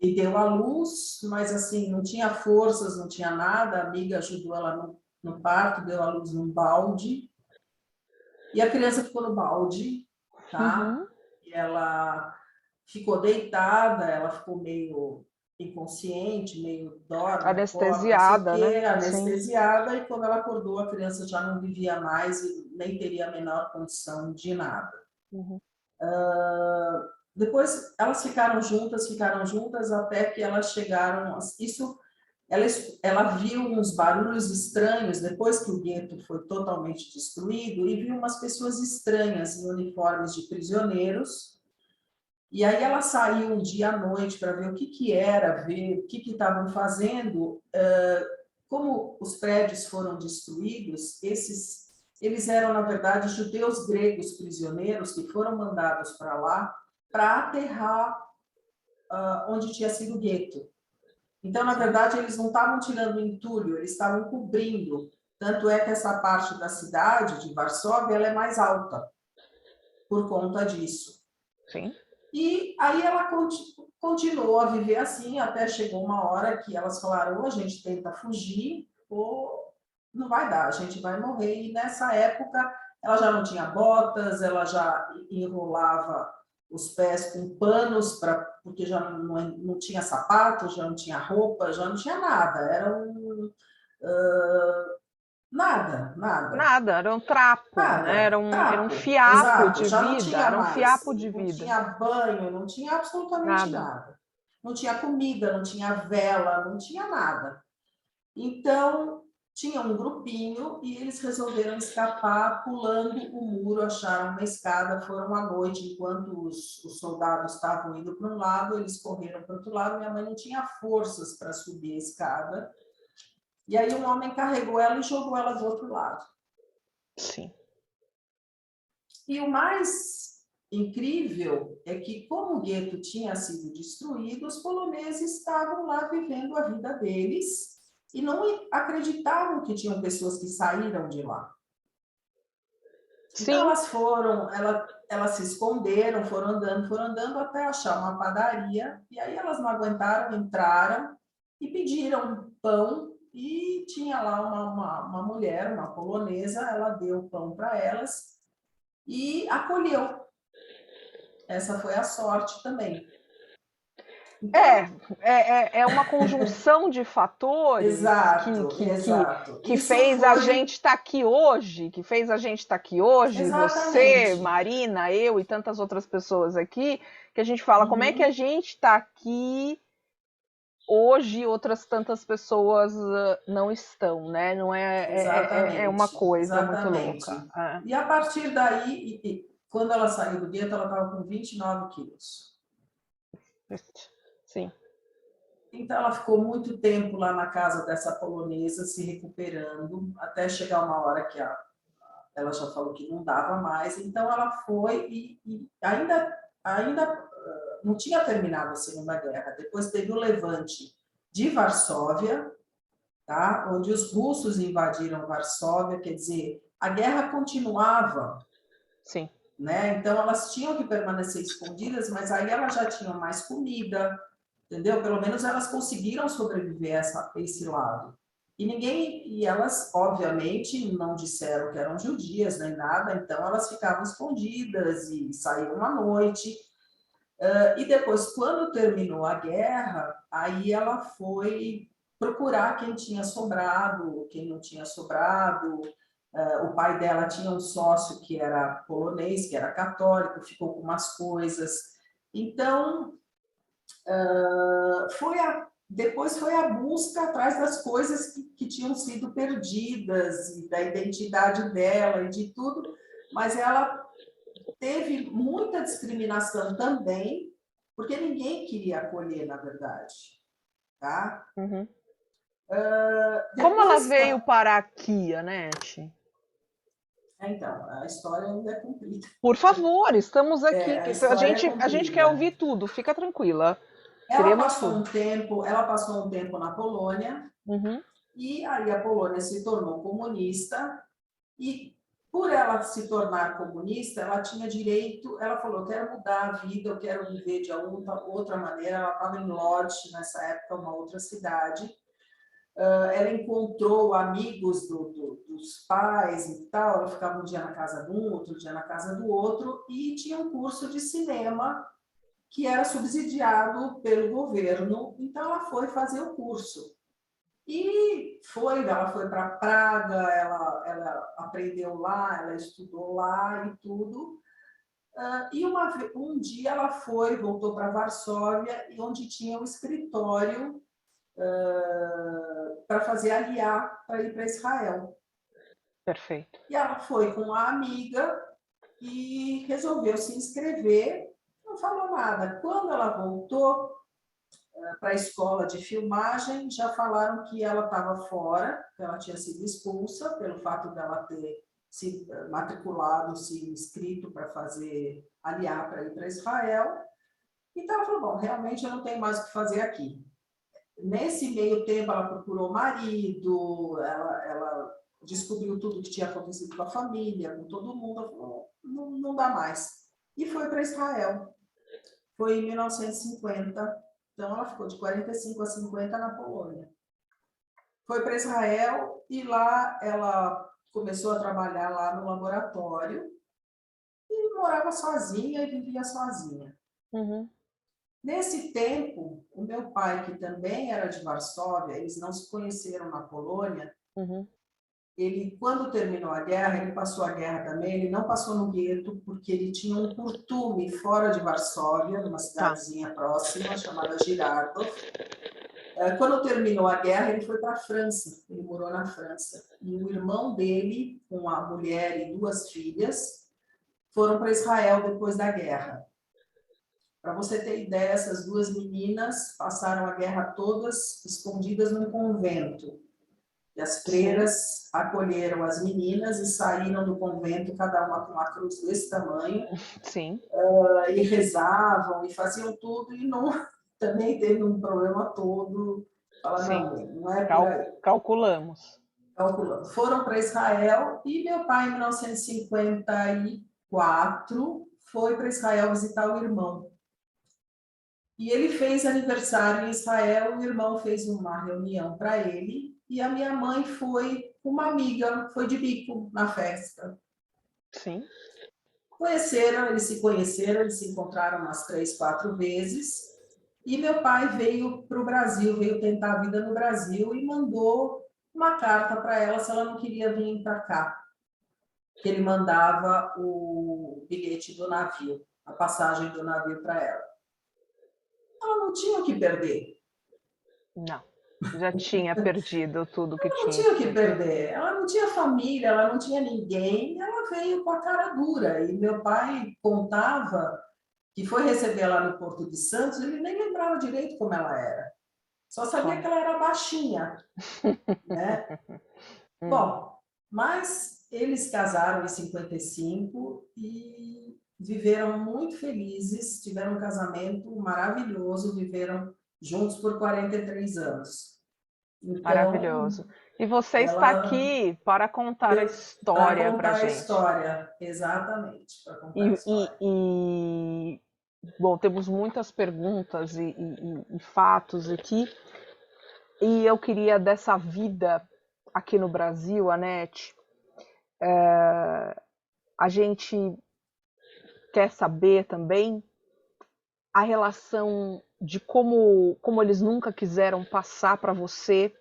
e deu à luz, mas assim, não tinha forças, não tinha nada. A amiga ajudou ela no parto, deu à luz num balde. E a criança ficou no balde, tá? E ela ficou deitada, ela ficou meio inconsciente, meio dorme, anestesiada, acorda, né? anestesiada, e quando ela acordou, a criança já não vivia mais e nem teria a menor condição de nada. Depois elas ficaram juntas até que elas chegaram... Isso ela viu uns barulhos estranhos depois que o gueto foi totalmente destruído e viu umas pessoas estranhas em uniformes de prisioneiros. E aí ela saiu um dia à noite para ver o que era, ver o que estavam fazendo. Como os prédios foram destruídos, eles eram, na verdade, judeus gregos prisioneiros que foram mandados para lá para aterrar onde tinha sido o gueto. Então, na verdade, eles não estavam tirando entulho, eles estavam cobrindo. Tanto é que essa parte da cidade de Varsóvia ela é mais alta por conta disso. Sim. E aí ela continuou a viver assim, até chegou uma hora que elas falaram, ou a gente tenta fugir, ou não vai dar, a gente vai morrer. E nessa época, ela já não tinha botas, ela já enrolava os pés com panos, porque já não tinha sapato, já não tinha roupa, já não tinha nada. Era nada. Nada, era um trapo, né? Era um trapo, fiapo exato, de já não vida, tinha era um mais, fiapo de não vida. tinha banho, não tinha absolutamente nada. Não tinha comida, não tinha vela, não tinha nada. Então, tinha um grupinho e eles resolveram escapar pulando o muro, acharam uma escada, foram à noite, enquanto os soldados estavam indo para um lado, eles correram para o outro lado, minha mãe não tinha forças para subir a escada, e aí um homem carregou ela e jogou ela do outro lado. Sim. E o mais incrível é que, como o gueto tinha sido destruído, os poloneses estavam lá vivendo a vida deles e não acreditavam que tinham pessoas que saíram de lá. Sim. Então elas se esconderam, foram andando até achar uma padaria, e aí elas não aguentaram, entraram e pediram pão, e tinha lá uma mulher, uma polonesa, ela deu pão para elas e acolheu. Essa foi a sorte também. Então, é uma conjunção de fatores que fez a gente estar aqui hoje, você, Marina, eu e tantas outras pessoas aqui, que a gente fala, como é que a gente está aqui hoje, outras tantas pessoas não estão, né? Não é uma coisa muito louca. E a partir daí, quando ela saiu do gueto, ela estava com 29 quilos. Sim. Então, ela ficou muito tempo lá na casa dessa polonesa, se recuperando, até chegar uma hora que ela já falou que não dava mais. Então, ela foi e ainda não tinha terminado a Segunda Guerra. Depois teve o levante de Varsóvia, tá? Onde os russos invadiram Varsóvia, quer dizer, a guerra continuava. Sim. Né? Então, elas tinham que permanecer escondidas, mas aí elas já tinham mais comida, entendeu? Pelo menos elas conseguiram sobreviver a esse lado. E elas, obviamente, não disseram que eram judias nem nada, então elas ficavam escondidas e saíam à noite. E depois, quando terminou a guerra, aí ela foi procurar quem tinha sobrado, quem não tinha sobrado. O pai dela tinha um sócio que era polonês, que era católico, ficou com umas coisas. Então, depois foi a busca atrás das coisas que tinham sido perdidas, e da identidade dela e de tudo, mas ela teve muita discriminação também, porque ninguém queria acolher, na verdade. Tá? Uhum. Como ela veio para aqui, Anete? Então, a história ainda é comprida. Por favor, estamos aqui. A gente quer ouvir tudo, fica tranquila. Ela passou um tempo na Polônia, uhum. E aí a Polônia se tornou comunista, e por ela se tornar comunista, ela tinha direito, ela falou, eu quero mudar a vida, eu quero viver de outra maneira. Ela estava em Lodz, nessa época, uma outra cidade. Ela encontrou amigos dos pais e tal, ela ficava um dia na casa de um, outro dia na casa do outro, e tinha um curso de cinema que era subsidiado pelo governo, então ela foi fazer o curso. E ela foi para Praga, ela aprendeu lá, ela estudou lá e tudo. E um dia ela voltou para Varsóvia, onde tinha o escritório para fazer aliá para ir para Israel. Perfeito. E ela foi com uma amiga e resolveu se inscrever, não falou nada. Quando ela voltou para a escola de filmagem, já falaram que ela estava fora, que ela tinha sido expulsa pelo fato dela ter se matriculado, se inscrito para fazer aliá para ir para Israel. Então ela falou, bom, realmente eu não tenho mais o que fazer aqui. Nesse meio tempo ela procurou marido, ela descobriu tudo que tinha acontecido com a família, com todo mundo, ela falou, não dá mais. E foi para Israel. Foi em 1950, então ela ficou de 45 a 50 na Polônia. Foi para Israel e lá ela começou a trabalhar lá no laboratório e morava sozinha e vivia sozinha. Uhum. Nesse tempo, o meu pai, que também era de Varsóvia, eles não se conheceram na Polônia, Uhum. ele, quando terminou a guerra, ele passou a guerra também, ele não passou no gueto, porque ele tinha um curtume fora de Varsóvia, numa cidadezinha próxima, chamada Girardov. Quando terminou a guerra, ele foi para a França, ele morou na França. E o irmão dele, com a mulher e 2 filhas, foram para Israel depois da guerra. Para você ter ideia, essas 2 meninas passaram a guerra todas escondidas num convento. E as freiras acolheram as meninas e saíram do convento, cada uma com uma cruz desse tamanho. Sim. E rezavam e faziam tudo, e não, também teve um problema todo. Falaram, não é por aí. Calculamos. Calculando. Foram para Israel e meu pai, em 1954, foi para Israel visitar o irmão. E ele fez aniversário em Israel, o irmão fez uma reunião para ele, e a minha mãe foi com uma amiga, foi de bico na festa. Sim. Eles se encontraram umas 3, 4 vezes, e meu pai veio para o Brasil, veio tentar a vida no Brasil e mandou uma carta para ela se ela não queria vir para cá. Que ele mandava o bilhete do navio, a passagem do navio para ela. Ela não tinha o que perder. Não, já tinha perdido tudo que Ela não tinha tinha o que que perder. Ela não tinha família, ela não tinha ninguém. Ela veio com a cara dura. E meu pai contava que foi receber lá no Porto de Santos, ele nem lembrava direito como ela era. Só sabia que ela era baixinha, né? Bom, mas eles casaram em 55 e viveram muito felizes, tiveram um casamento maravilhoso, viveram juntos por 43 anos. Então, Maravilhoso. E você está aqui para contar a história para a gente. História, exatamente, para contar a história. Bom, temos muitas perguntas e fatos aqui. E eu queria, dessa vida aqui no Brasil, Anete, a gente quer saber também a relação de como eles nunca quiseram passar para você,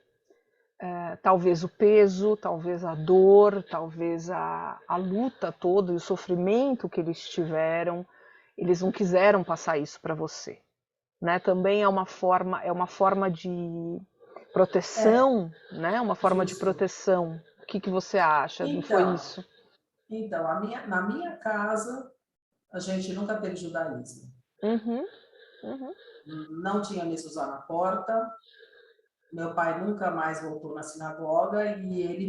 talvez o peso, talvez a dor, talvez a luta toda e o sofrimento que eles tiveram, eles não quiseram passar isso para você, né? Também é uma forma de proteção, né? Uma forma de proteção. O que você acha? Não foi isso? Então, na minha casa, a gente nunca teve judaísmo. Não tinha mezuzá na porta. Meu pai nunca mais voltou na sinagoga e ele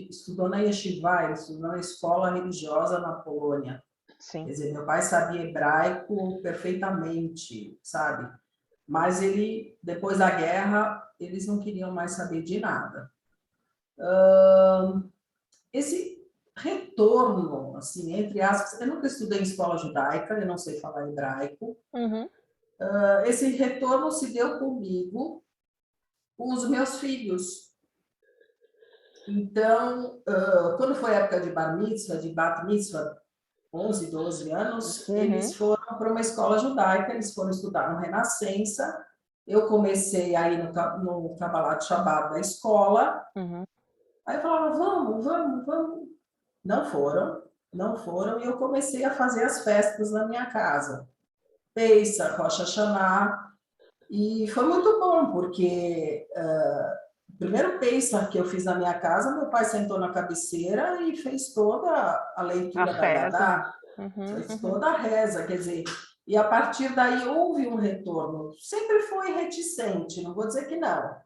estudou na yeshiva, ele estudou na escola religiosa na Polônia. Sim. Quer dizer, meu pai sabia hebraico perfeitamente, sabe? Mas depois da guerra, eles não queriam mais saber de nada. Esse retorno, assim, entre aspas, eu nunca estudei em escola judaica, eu não sei falar hebraico. Esse retorno se deu comigo, com os meus filhos. Então, quando foi a época de bar mitzvah, de bat mitzvah, 11, 12 anos, eles foram para uma escola judaica, eles foram estudar no Renascença. Eu comecei a ir no Kabbalat Shabbat da escola. Aí eu falava, vamos. Não foram, e eu comecei a fazer as festas na minha casa. Pesach, Rosh Hashanah. E foi muito bom, porque o primeiro Pesach que eu fiz na minha casa, meu pai sentou na cabeceira e fez toda a A leitura da reza. Gadá, fez toda a reza, quer dizer, e a partir daí houve um retorno. Sempre foi reticente, não vou dizer que não,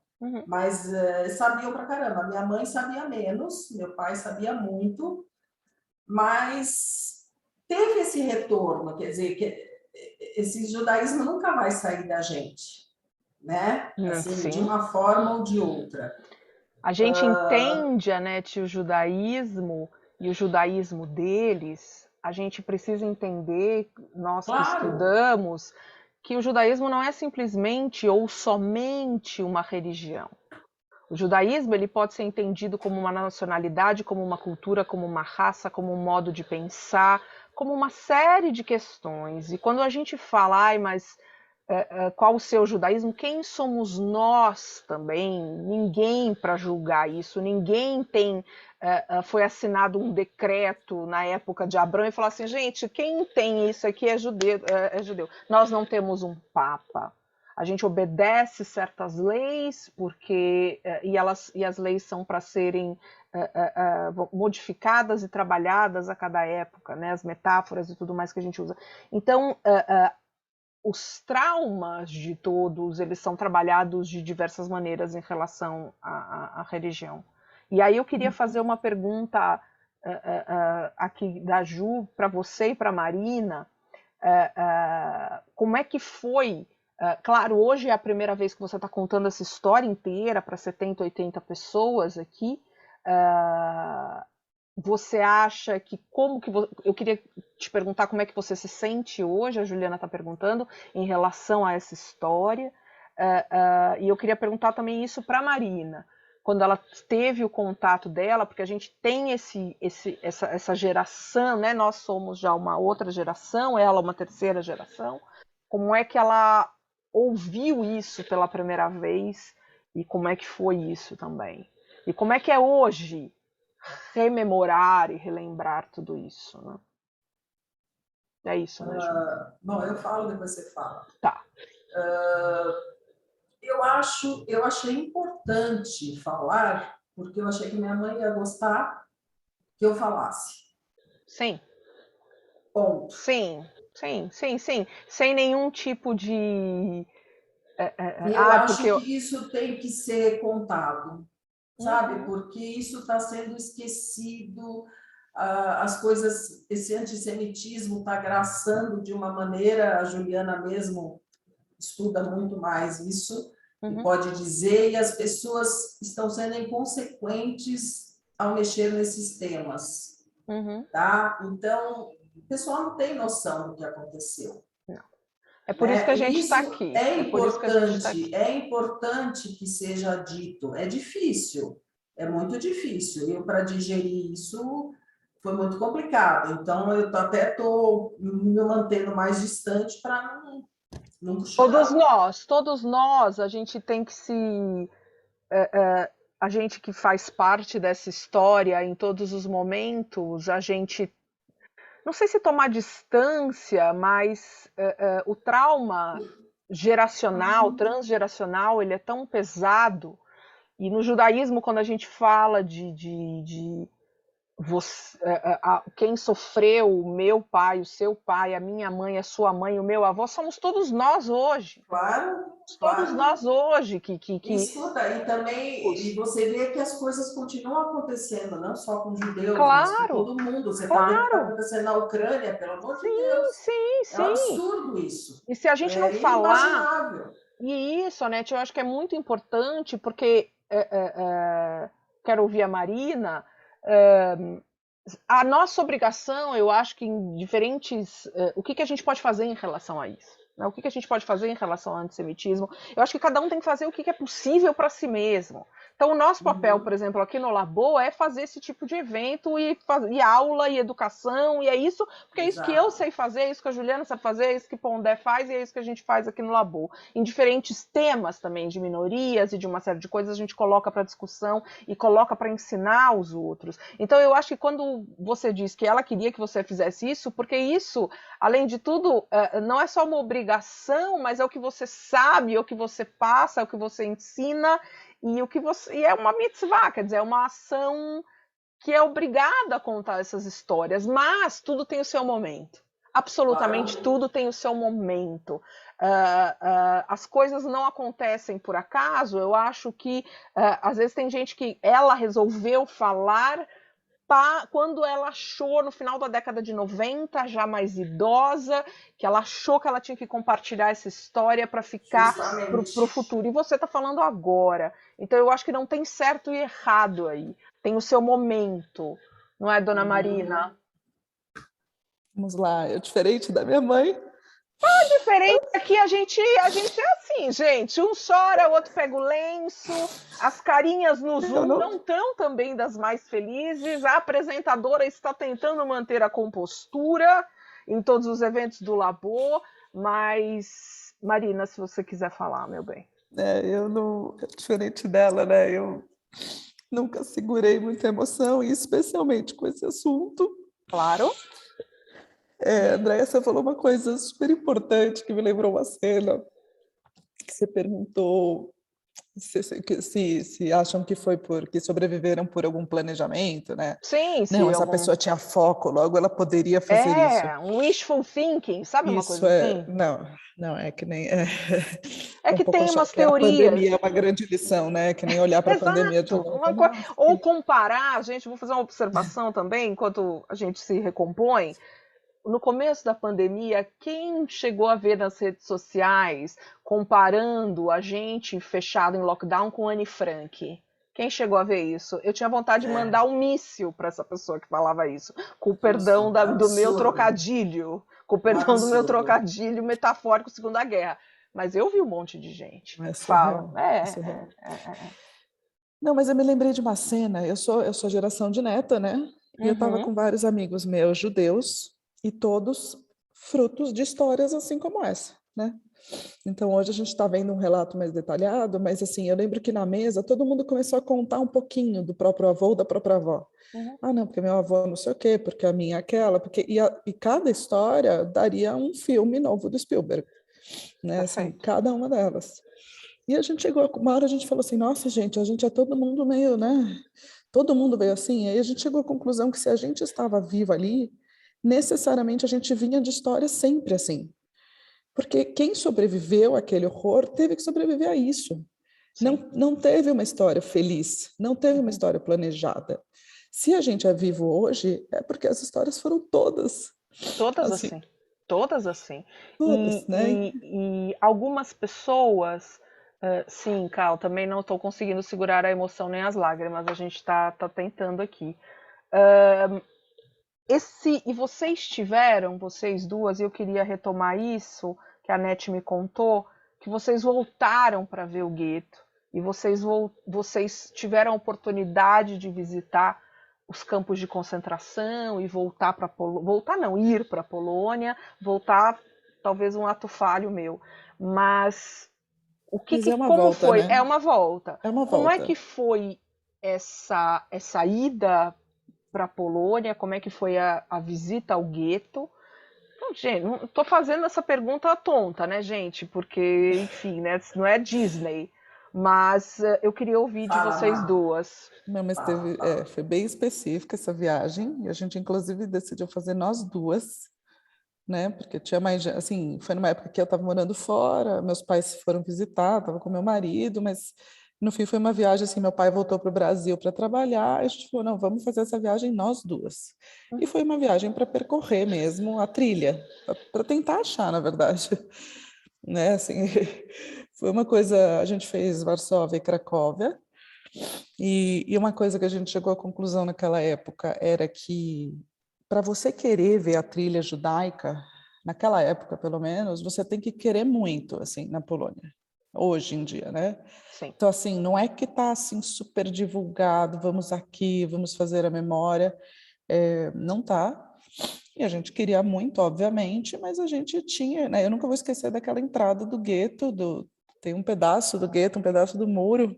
mas sabiam pra caramba. Minha mãe sabia menos, meu pai sabia muito, mas teve esse retorno, quer dizer, que esse judaísmo nunca vai sair da gente, né? Assim, de Sim. uma forma ou de outra. A gente entende, Anete, o judaísmo e o judaísmo deles. A gente precisa entender, nós que Claro, estudamos, que o judaísmo não é simplesmente ou somente uma religião. O judaísmo ele pode ser entendido como uma nacionalidade, como uma cultura, como uma raça, como um modo de pensar, como uma série de questões. E quando a gente fala, ai, mas qual o seu judaísmo? Quem somos nós também? Ninguém para julgar isso, ninguém tem. Foi assinado um decreto na época de Abraão e falou assim, gente, quem tem isso aqui é judeu, é judeu. Nós não temos um papa. A gente obedece certas leis porque e as leis são para serem modificadas e trabalhadas a cada época, né? As metáforas e tudo mais que a gente usa. Então, os traumas de todos, eles são trabalhados de diversas maneiras em relação à religião. E aí eu queria fazer uma pergunta aqui da Ju para você e para a Marina. Como é que foi? Claro, hoje é a primeira vez que você está contando essa história inteira para 70, 80 pessoas aqui. Você acha que eu queria te perguntar como é que você se sente hoje, a Juliana está perguntando, em relação a essa história, e eu queria perguntar também isso para a Marina, quando ela teve o contato dela, porque a gente tem essa geração, né? Nós somos já uma outra geração, ela uma terceira geração, como é que ela ouviu isso pela primeira vez e como é que foi isso também? E como é que é hoje rememorar e relembrar tudo isso, né? É isso, né, Ju? bom, eu falo, depois você fala. Tá. Eu achei importante falar, porque eu achei que minha mãe ia gostar que eu falasse. Sim. Ponto. Sim. Sem nenhum tipo de... Eu acho que isso tem que ser contado, sabe? Porque isso está sendo esquecido, as coisas, esse antissemitismo está graçando de uma maneira, a Juliana mesmo estuda muito mais isso, e pode dizer, e as pessoas estão sendo inconsequentes ao mexer nesses temas, tá? Então, o pessoal não tem noção do que aconteceu. Não. É por isso que a gente está aqui. É importante que seja dito. É difícil, é muito difícil. Eu, para digerir isso, foi muito complicado. Então, eu até estou me mantendo mais distante para não chorar. Todos nós, a gente tem que se... a gente que faz parte dessa história em todos os momentos, a gente... Não sei se tomar distância, mas o trauma geracional, transgeracional, ele é tão pesado. E no judaísmo, quando a gente fala de você, quem sofreu, o meu pai, o seu pai, a minha mãe, a sua mãe, o meu avô, somos todos nós hoje. Claro. Todos nós hoje que... Escuta, e também você vê que as coisas continuam acontecendo, não só com judeus, mas com todo mundo. Você está vendo o que está acontecendo na Ucrânia, pelo amor de Deus. Sim. É um absurdo isso. E se a gente não falar... inimaginável. E isso, Anete, eu acho que é muito importante, porque quero ouvir a Marina... a nossa obrigação, eu acho que em diferentes... o que a gente pode fazer em relação a isso? Né? O que a gente pode fazer em relação ao antissemitismo? Eu acho que cada um tem que fazer o que é possível para si mesmo. Então, o nosso papel, por exemplo, aqui no Labo é fazer esse tipo de evento e aula e educação, e é isso, porque é isso que eu sei fazer, é isso que a Juliana sabe fazer, é isso que o Pondé faz, e é isso que a gente faz aqui no Labo. Em diferentes temas também, de minorias e de uma série de coisas, a gente coloca para discussão e coloca para ensinar os outros. Então, eu acho que quando você diz que ela queria que você fizesse isso, porque isso, além de tudo, não é só uma obrigação obrigação, mas é o que você sabe, é o que você passa, é o que você ensina, e é uma mitzvah, quer dizer, é uma ação que é obrigada a contar essas histórias, mas tudo tem o seu momento. Absolutamente tudo tem o seu momento. As coisas não acontecem por acaso. Eu acho que às vezes tem gente que ela resolveu falar quando ela achou, no final da década de 90, já mais idosa, que ela achou que ela tinha que compartilhar essa história para ficar para o futuro. E você está falando agora. Então eu acho que não tem certo e errado aí. Tem o seu momento. Não é, dona Marina? Vamos lá, eu diferente da minha mãe. Diferente aqui, a gente é assim, gente. Um chora, o outro pega o lenço. As carinhas no Zoom não estão também das mais felizes. A apresentadora está tentando manter a compostura em todos os eventos do Labor. Mas, Marina, se você quiser falar, meu bem. Eu não, diferente dela, né? Eu nunca segurei muita emoção, e especialmente com esse assunto. Claro. Andréia, você falou uma coisa super importante que me lembrou uma cena que você perguntou se acham que foi porque sobreviveram por algum planejamento, né? Sim, sim. Não, essa pessoa tinha foco, logo ela poderia fazer isso. Um wishful thinking, sabe uma coisa assim? Não, é que nem... É que um pouco tem umas que teorias. A pandemia é uma grande lição, né? Que nem olhar para a pandemia de longe. Ou comparar, gente, vou fazer uma observação também, enquanto a gente se recompõe. No começo da pandemia, quem chegou a ver nas redes sociais comparando a gente fechado em lockdown com Anne Frank? Quem chegou a ver isso? Eu tinha vontade de mandar um míssil para essa pessoa que falava isso, com o perdão do meu trocadilho, metafórico Segunda Guerra. Mas eu vi um monte de gente. Fala. Não, mas eu me lembrei de uma cena. Eu sou geração de neta, né? E eu estava com vários amigos meus judeus, e todos frutos de histórias assim como essa, né? Então hoje a gente está vendo um relato mais detalhado, mas assim, eu lembro que na mesa todo mundo começou a contar um pouquinho do próprio avô ou da própria avó. Ah, não, porque meu avô não sei o quê, porque a minha aquela, porque e cada história daria um filme novo do Spielberg, né? Assim, cada uma delas. E a gente chegou, uma hora a gente falou assim, nossa gente, a gente é todo mundo meio, né? Todo mundo veio assim. Aí a gente chegou à conclusão que se a gente estava vivo ali, necessariamente a gente vinha de história sempre assim. Porque quem sobreviveu àquele horror teve que sobreviver a isso. Não teve uma história feliz, não teve uma história planejada. Se a gente é vivo hoje, é porque as histórias foram todas. Todas assim. Todas assim. Todas, né? E algumas pessoas... sim, Cal, também não estou conseguindo segurar a emoção nem as lágrimas. A gente está tentando aqui. E vocês tiveram, vocês duas, e eu queria retomar isso, que a Nete me contou, que vocês voltaram para ver o gueto, e vocês tiveram a oportunidade de visitar os campos de concentração e voltar para ir para a Polônia, voltar, talvez um ato falho meu, mas como foi? Né? É uma volta. Como é volta. que foi essa ida para a Polônia? Como é que foi a visita ao gueto? Então, gente, não estou fazendo essa pergunta tonta, né, gente? Porque, enfim, né, não é Disney. Mas eu queria ouvir de vocês duas. Não, mas foi bem específica essa viagem. E a gente, inclusive, decidiu fazer nós duas, né? Porque tinha mais, assim, foi numa época que eu estava morando fora, meus pais foram visitar, estava com meu marido, mas no fim foi uma viagem assim, meu pai voltou para o Brasil para trabalhar, e a gente falou, não, vamos fazer essa viagem nós duas. E foi uma viagem para percorrer mesmo a trilha, para tentar achar, na verdade. Né, assim, foi uma coisa, a gente fez Varsóvia e Cracóvia, e uma coisa que a gente chegou à conclusão naquela época era que para você querer ver a trilha judaica, naquela época pelo menos, você tem que querer muito, assim, na Polônia, hoje em dia, né? Sim. Então, assim, não é que está assim super divulgado, vamos aqui, vamos fazer a memória, não está. E a gente queria muito, obviamente, mas a gente tinha, né? Eu nunca vou esquecer daquela entrada do gueto, tem um pedaço do gueto, um pedaço do muro,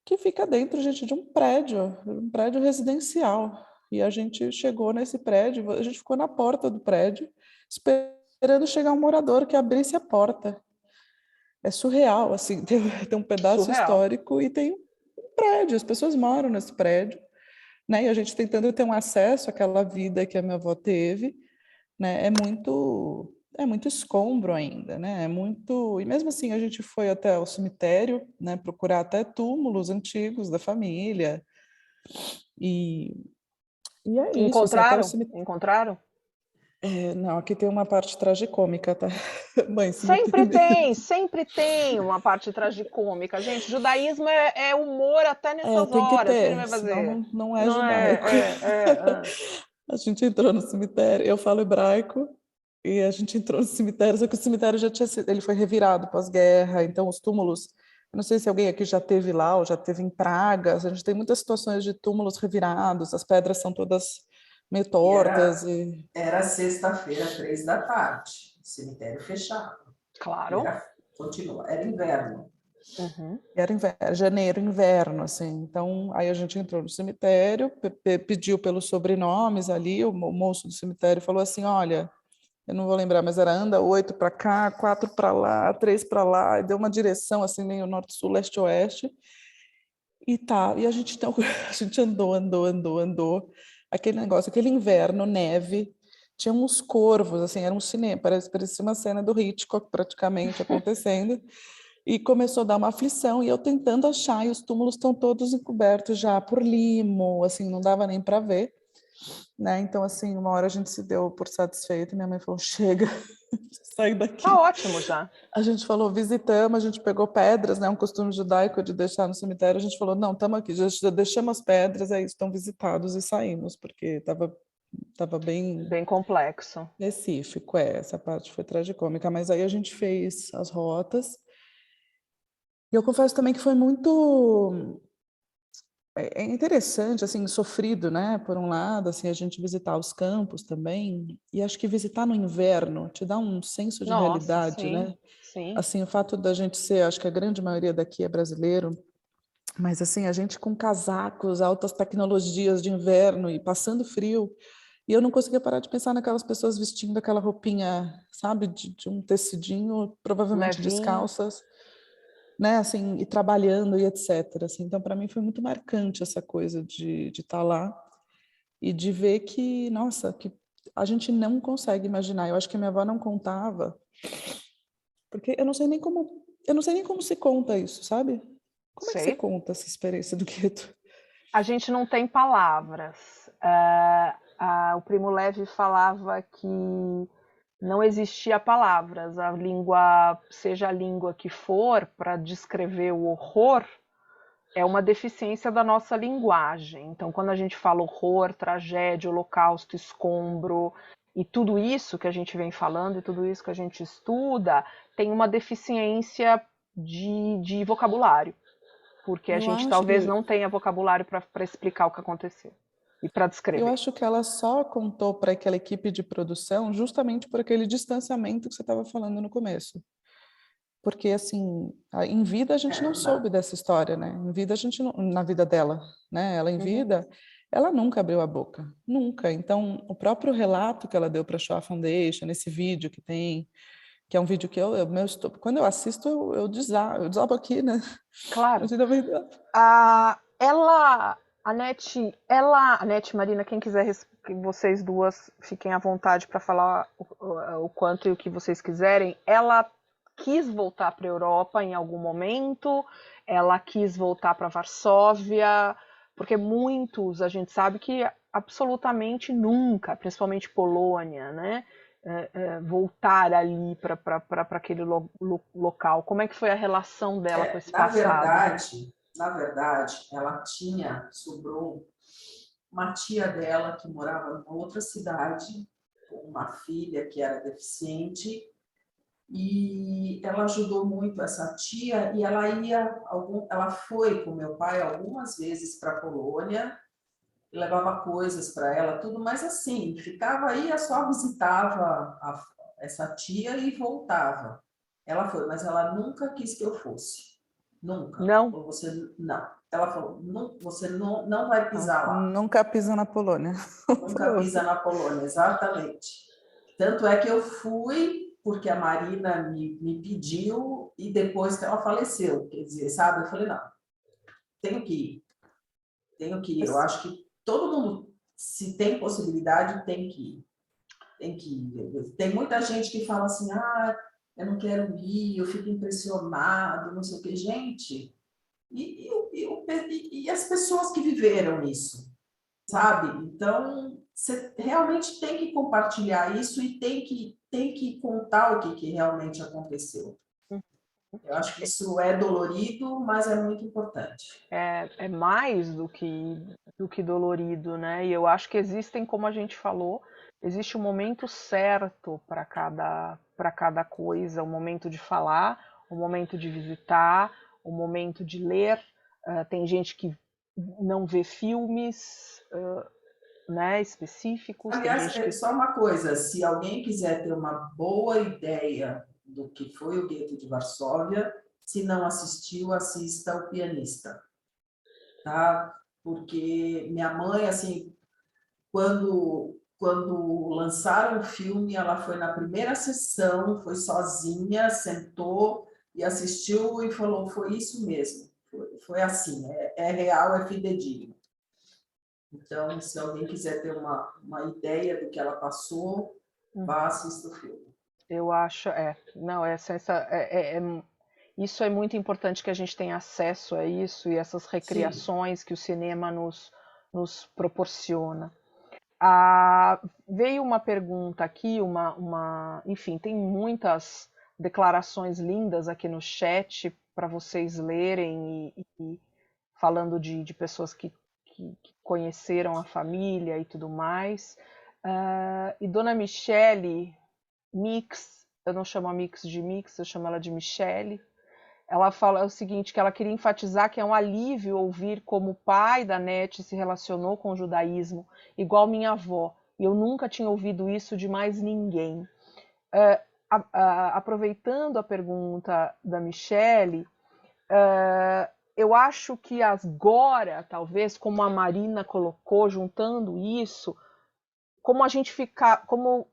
que fica dentro, gente, de um prédio residencial. E a gente chegou nesse prédio, a gente ficou na porta do prédio, esperando esperando chegar um morador que abrisse a porta. É surreal, assim, tem um pedaço Surreal. histórico e tem um prédio, as pessoas moram nesse prédio, né? E a gente tentando ter um acesso àquela vida que a minha avó teve, né? É muito escombro ainda, né? É muito, e mesmo assim a gente foi até o cemitério, né? Procurar até túmulos antigos da família e é isso, assim, até o Encontraram? cemitério. Encontraram? Não, aqui tem uma parte tragicômica, tá? Mãe, se me Sempre tem uma parte tragicômica. Gente, judaísmo é humor até nessas tem que horas. O que ele ter, vai senão fazer? não é Não judaico. é. A gente entrou no cemitério, eu falo hebraico, e a gente entrou no cemitério, só que o cemitério já tinha sido, ele foi revirado pós-guerra, então os túmulos, eu não sei se alguém aqui já teve lá ou já teve em Praga, a gente tem muitas situações de túmulos revirados, as pedras são todas meio E tortas e era sexta-feira, 3 da tarde, cemitério fechado. Claro. Era inverno. Uhum. era janeiro, inverno, assim. Então, aí a gente entrou no cemitério, pediu pelos sobrenomes ali, o moço do cemitério falou assim, olha, eu não vou lembrar, mas era anda 8 para cá, 4 para lá, 3 para lá, e deu uma direção assim meio norte-sul, leste-oeste. E tá, e a gente então, a gente andou, aquele negócio, aquele inverno, neve, tinha uns corvos, assim, era um cinema, parecia uma cena do Hitchcock praticamente acontecendo. E começou a dar uma aflição, e eu tentando achar, e os túmulos estão todos encobertos já por limo, assim, não dava nem para ver, né? Então, assim, uma hora a gente se deu por satisfeito, minha mãe falou, chega, sai daqui. Tá ótimo já. A gente falou, visitamos, a gente pegou pedras, né? Um costume judaico de deixar no cemitério, a gente falou, não, estamos aqui, já deixamos as pedras, aí estão visitados e saímos, porque estava bem Bem complexo. específico, essa parte foi tragicômica, mas aí a gente fez as rotas, e eu confesso também que foi muito é interessante, assim, sofrido, né? Por um lado, assim, a gente visitar os campos também, e acho que visitar no inverno te dá um senso de Nossa, realidade, sim, né? sim. Assim, o fato da gente ser, acho que a grande maioria daqui é brasileiro, mas assim, a gente com casacos, altas tecnologias de inverno e passando frio, e eu não conseguia parar de pensar naquelas pessoas vestindo aquela roupinha, sabe, de um tecidinho, provavelmente Levinho. descalças, né, assim, e trabalhando e etc. Assim, então, para mim foi muito marcante essa coisa de estar lá e de ver que, nossa, que a gente não consegue imaginar. Eu acho que minha avó não contava, porque eu não sei nem como se conta isso, sabe? Como é que você Sei. conta essa experiência do gueto? A gente não tem palavras. O Primo Levi falava que não existia palavras. A língua, seja a língua que for, para descrever o horror, é uma deficiência da nossa linguagem. Então, quando a gente fala horror, tragédia, holocausto, escombro, e tudo isso que a gente vem falando, e tudo isso que a gente estuda, tem uma deficiência de vocabulário. Porque a Eu gente acho talvez que não tenha vocabulário para explicar o que aconteceu e para eu descrever. acho que ela só contou para aquela equipe de produção justamente por aquele distanciamento que você estava falando no começo. Porque, assim, em vida a gente não Não dá. soube dessa história, né? Em vida a gente não, na vida dela, né? Ela em Uhum. vida, ela nunca abriu a boca, nunca. Então, o próprio relato que ela deu para a Shoah Foundation, nesse vídeo que tem, que é um vídeo que quando eu assisto, eu desabo aqui, né? Claro. A Nete, Marina, quem quiser, vocês duas fiquem à vontade para falar o quanto e o que vocês quiserem. Ela quis voltar para a Europa em algum momento, ela quis voltar para Varsóvia, porque muitos, a gente sabe que absolutamente nunca, principalmente Polônia, né? Voltar ali para aquele local. Como é que foi a relação dela com esse passado? Na verdade, sobrou uma tia dela que morava em outra cidade, com uma filha que era deficiente, e ela ajudou muito essa tia, e ela foi com meu pai algumas vezes para a Polônia, levava coisas para ela, tudo, mas assim, ficava aí, só visitava essa tia e voltava. Ela foi, mas ela nunca quis que eu fosse. Nunca. Não? Falou, você não. Ela falou, não, você não vai pisar lá. Nunca pisa na Polônia. Nunca pisa na Polônia, exatamente. Tanto é que eu fui porque a Marina me pediu e depois que ela faleceu. Quer dizer, sabe? Eu falei, não, tenho que ir. Tenho que ir. Eu acho que todo mundo, se tem possibilidade, tem que ir. Tem que ir. Tem muita gente que fala assim, eu não quero ir, eu fico impressionado, não sei o quê. Gente, e as pessoas que viveram isso, sabe? Então, você realmente tem que compartilhar isso e tem que contar o que realmente aconteceu. Eu acho que isso é dolorido, mas é muito importante. É mais do que dolorido, né? E eu acho que existem, como a gente falou, existe um momento certo para cada coisa, o momento de falar, o momento de visitar, o momento de ler. Tem gente que não vê filmes, né, específicos, tem Aliás, gente que... só uma coisa, se alguém quiser ter uma boa ideia do que foi o Gueto de Varsóvia, se não assistiu, assista O Pianista, tá? Porque minha mãe, assim, quando lançaram o filme, ela foi na primeira sessão, foi sozinha, sentou e assistiu e falou, foi isso mesmo, foi assim, é real, é fidedigno. Então, se alguém quiser ter uma ideia do que ela passou, vá assistir o filme. Eu acho, não, isso é muito importante que a gente tenha acesso a isso e essas recriações Sim. que o cinema nos proporciona. Veio uma pergunta aqui, enfim, tem muitas declarações lindas aqui no chat para vocês lerem e falando de pessoas que conheceram a família e tudo mais. E Dona Michele Mix, eu não chamo a Mix de Mix, eu chamo ela de Michele. Ela fala o seguinte, que ela queria enfatizar que é um alívio ouvir como o pai da Nete se relacionou com o judaísmo, igual minha avó, e eu nunca tinha ouvido isso de mais ninguém. Aproveitando a pergunta da Michele, eu acho que agora, talvez, como a Marina colocou, juntando isso, como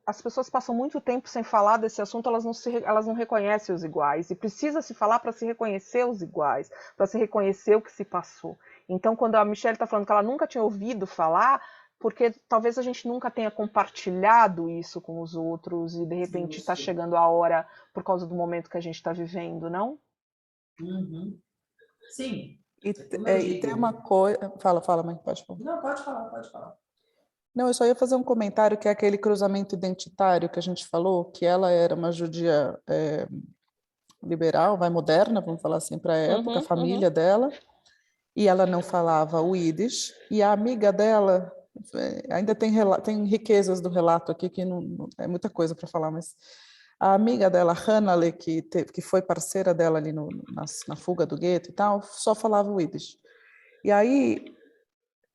as pessoas passam muito tempo sem falar desse assunto, elas não reconhecem os iguais. E precisa se falar para se reconhecer os iguais, para se reconhecer o que se passou. Então, quando a Michelle está falando que ela nunca tinha ouvido falar, porque talvez a gente nunca tenha compartilhado isso com os outros e de repente está chegando a hora por causa do momento que a gente está vivendo, não? Uhum. Sim. E tem uma coisa... Fala, mãe, pode falar. Não, pode falar. Não, eu só ia fazer um comentário que é aquele cruzamento identitário que a gente falou, que ela era uma judia liberal, moderna, vamos falar assim, para a época, a família dela, e ela não falava o Yiddish, e a amiga dela, ainda tem riquezas do relato aqui, que não é muita coisa para falar, mas a amiga dela, Hannale, que foi parceira dela ali na fuga do gueto e tal, só falava o Yiddish. E aí,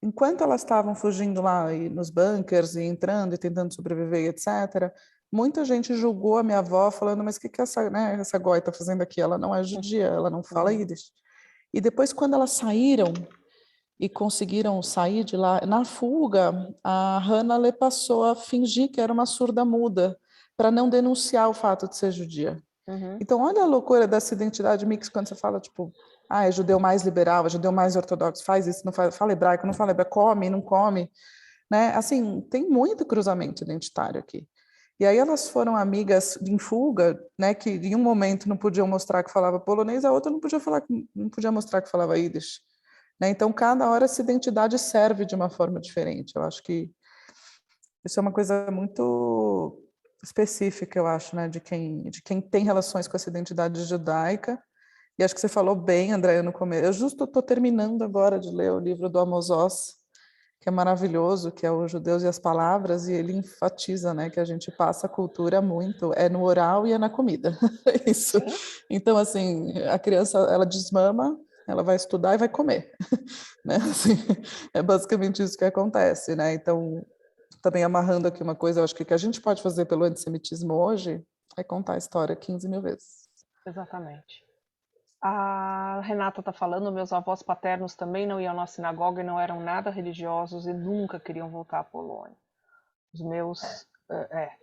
enquanto elas estavam fugindo lá nos bunkers e entrando e tentando sobreviver, etc., muita gente julgou a minha avó, falando, mas o que essa goi está fazendo aqui? Ela não é judia, ela não fala Yiddish. E depois, quando elas saíram e conseguiram sair de lá, na fuga, a Hannah passou a fingir que era uma surda muda, para não denunciar o fato de ser judia. Então, olha a loucura dessa identidade mix quando você fala, tipo, é judeu mais liberal, é judeu mais ortodoxo, faz isso, não faz, fala hebraico, não fala hebraico, come, não come, né? Assim, tem muito cruzamento identitário aqui. E aí elas foram amigas em fuga, né, que em um momento não podiam mostrar que falava polonês, a outra não podia mostrar que falava Yiddish, né? Então, cada hora essa identidade serve de uma forma diferente. Eu acho que isso é uma coisa muito específica, eu acho, né, de quem tem relações com essa identidade judaica. E acho que você falou bem, Andréia, no começo. Eu justo estou terminando agora de ler o livro do Amos Oz, que é maravilhoso, que é Os Judeus e as Palavras, e ele enfatiza, né, que a gente passa a cultura muito, é no oral e é na comida. Isso. Então, assim, a criança, ela desmama, ela vai estudar e vai comer, né? Assim, é basicamente isso que acontece, né? Então, também amarrando aqui uma coisa, eu acho que o que a gente pode fazer pelo antissemitismo hoje é contar a história 15 mil vezes. Exatamente. A Renata está falando, meus avós paternos também não iam na sinagoga e não eram nada religiosos e nunca queriam voltar à Polônia. Os meus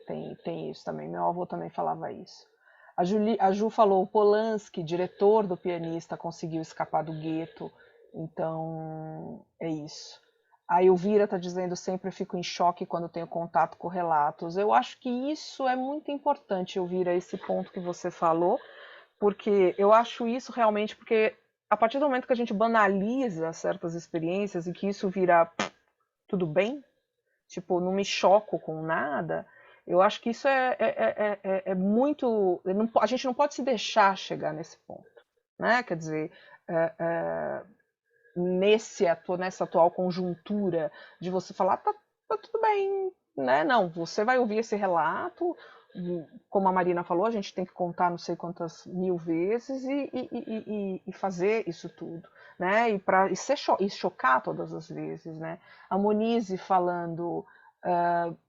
tem isso também. Meu avô também falava isso. A Ju falou, o Polanski, diretor do Pianista, conseguiu escapar do gueto. Então, é isso. A Elvira está dizendo, sempre fico em choque quando tenho contato com relatos. Eu acho que isso é muito importante, Elvira, esse ponto que você falou, porque eu acho isso realmente, porque a partir do momento que a gente banaliza certas experiências e que isso vira tudo bem, tipo, não me choco com nada, eu acho que isso é muito... A gente não pode se deixar chegar nesse ponto, né? Quer dizer, nessa atual conjuntura de você falar, tá tudo bem, né? Não, você vai ouvir esse relato, como a Marina falou, a gente tem que contar não sei quantas mil vezes e fazer isso tudo, né? E chocar todas as vezes, né? A Monize falando,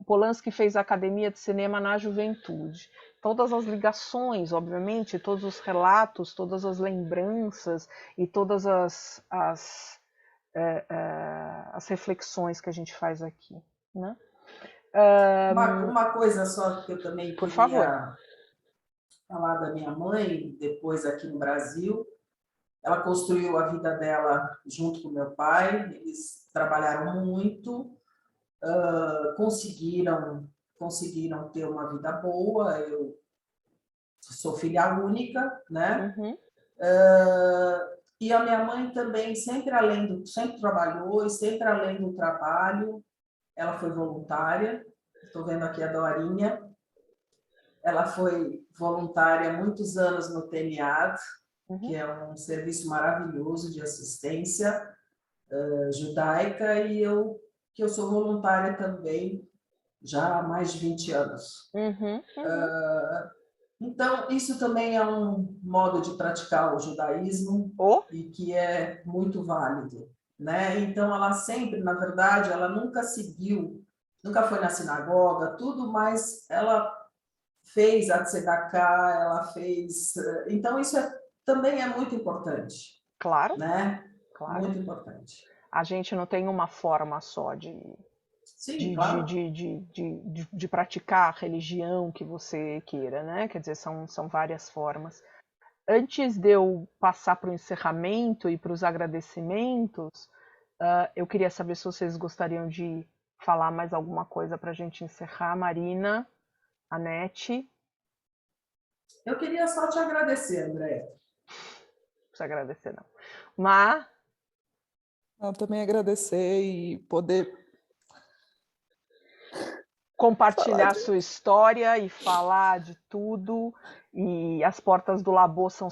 Polanski fez academia de cinema na juventude. Todas as ligações, obviamente, todos os relatos, todas as lembranças e todas as reflexões que a gente faz aqui, né? Uma coisa só que eu também Por favor. queria falar da minha mãe, depois aqui no Brasil. Ela construiu a vida dela junto com meu pai, eles trabalharam muito, conseguiram ter uma vida boa. Eu sou filha única, né? Uhum. E a minha mãe também, sempre trabalhou, e sempre além do trabalho, ela foi voluntária. Estou vendo aqui a Dorinha. Ela foi voluntária há muitos anos no TEMIAD, que é um serviço maravilhoso de assistência judaica, e que eu sou voluntária também já há mais de 20 anos. Então, isso também é um modo de praticar o judaísmo e que é muito válido, né? Então, ela sempre, na verdade, ela nunca nunca foi na sinagoga, tudo, mas ela fez a tzedakah, ela fez... Então, isso também é muito importante. Claro. Né? Claro. Muito importante. A gente não tem uma forma só Sim, claro. de praticar a religião que você queira, né? Quer dizer, são várias formas. Antes de eu passar para o encerramento e para os agradecimentos, eu queria saber se vocês gostariam de falar mais alguma coisa para a gente encerrar. Marina, Anete. Eu queria só te agradecer, André. Não precisa agradecer, não. Mas... Eu também agradecer e poder compartilhar a sua história e falar de tudo. E as portas do Labo estão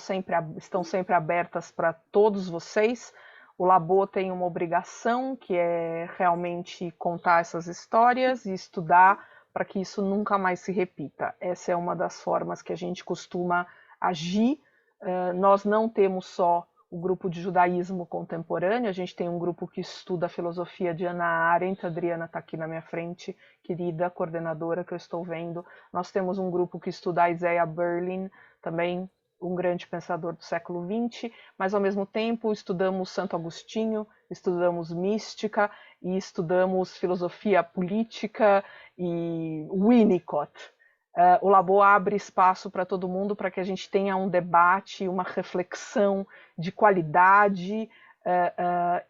sempre abertas para todos vocês. O Labo tem uma obrigação, que é realmente contar essas histórias e estudar para que isso nunca mais se repita. Essa é uma das formas que a gente costuma agir. Nós não temos só o grupo de judaísmo contemporâneo, a gente tem um grupo que estuda a filosofia de Hannah Arendt, a Adriana está aqui na minha frente, querida coordenadora que eu estou vendo. Nós temos um grupo que estuda Isaiah Berlin, também um grande pensador do século XX, mas ao mesmo tempo estudamos Santo Agostinho, estudamos mística e estudamos filosofia política e Winnicott. O Labo abre espaço para todo mundo, para que a gente tenha um debate, uma reflexão de qualidade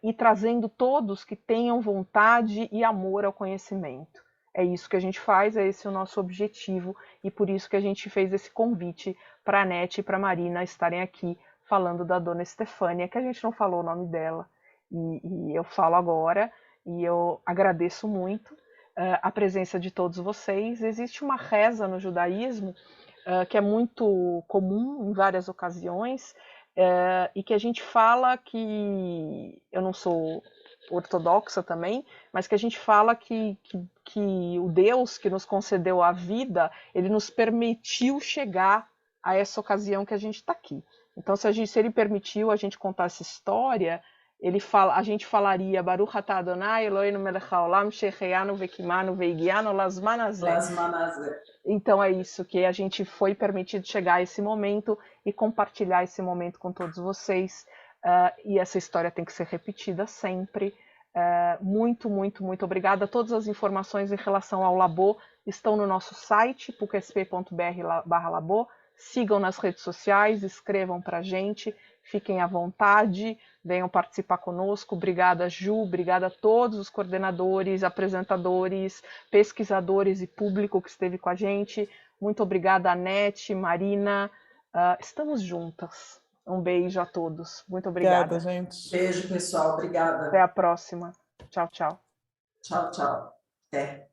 e trazendo todos que tenham vontade e amor ao conhecimento. É isso que a gente faz, é esse o nosso objetivo e por isso que a gente fez esse convite para a Anete e para a Marina estarem aqui falando da dona Estefânia, que a gente não falou o nome dela e eu falo agora e eu agradeço muito a presença de todos vocês. Existe uma reza no judaísmo que é muito comum em várias ocasiões e que a gente fala que, eu não sou ortodoxa também, mas que a gente fala que o Deus que nos concedeu a vida, ele nos permitiu chegar a essa ocasião que a gente está aqui. Então, se ele permitiu a gente contar essa história, a gente falaria Baruch atah Adonai Eloheinu melech haolam sheheyanu vekimanu veigianu lazman hazeh. Então é isso, que a gente foi permitido chegar a esse momento e compartilhar esse momento com todos vocês. E essa história tem que ser repetida sempre. Muito, muito, muito obrigada. Todas as informações em relação ao Labo estão no nosso site, pucsp.br/labo. Sigam nas redes sociais, escrevam para a gente, fiquem à vontade, venham participar conosco. Obrigada, Ju, obrigada a todos os coordenadores, apresentadores, pesquisadores e público que esteve com a gente. Muito obrigada, Anete, Marina. Estamos juntas. Um beijo a todos. Muito obrigada. Obrigada, gente. Beijo, pessoal. Obrigada. Até a próxima. Tchau, tchau. Tchau, tchau. Até.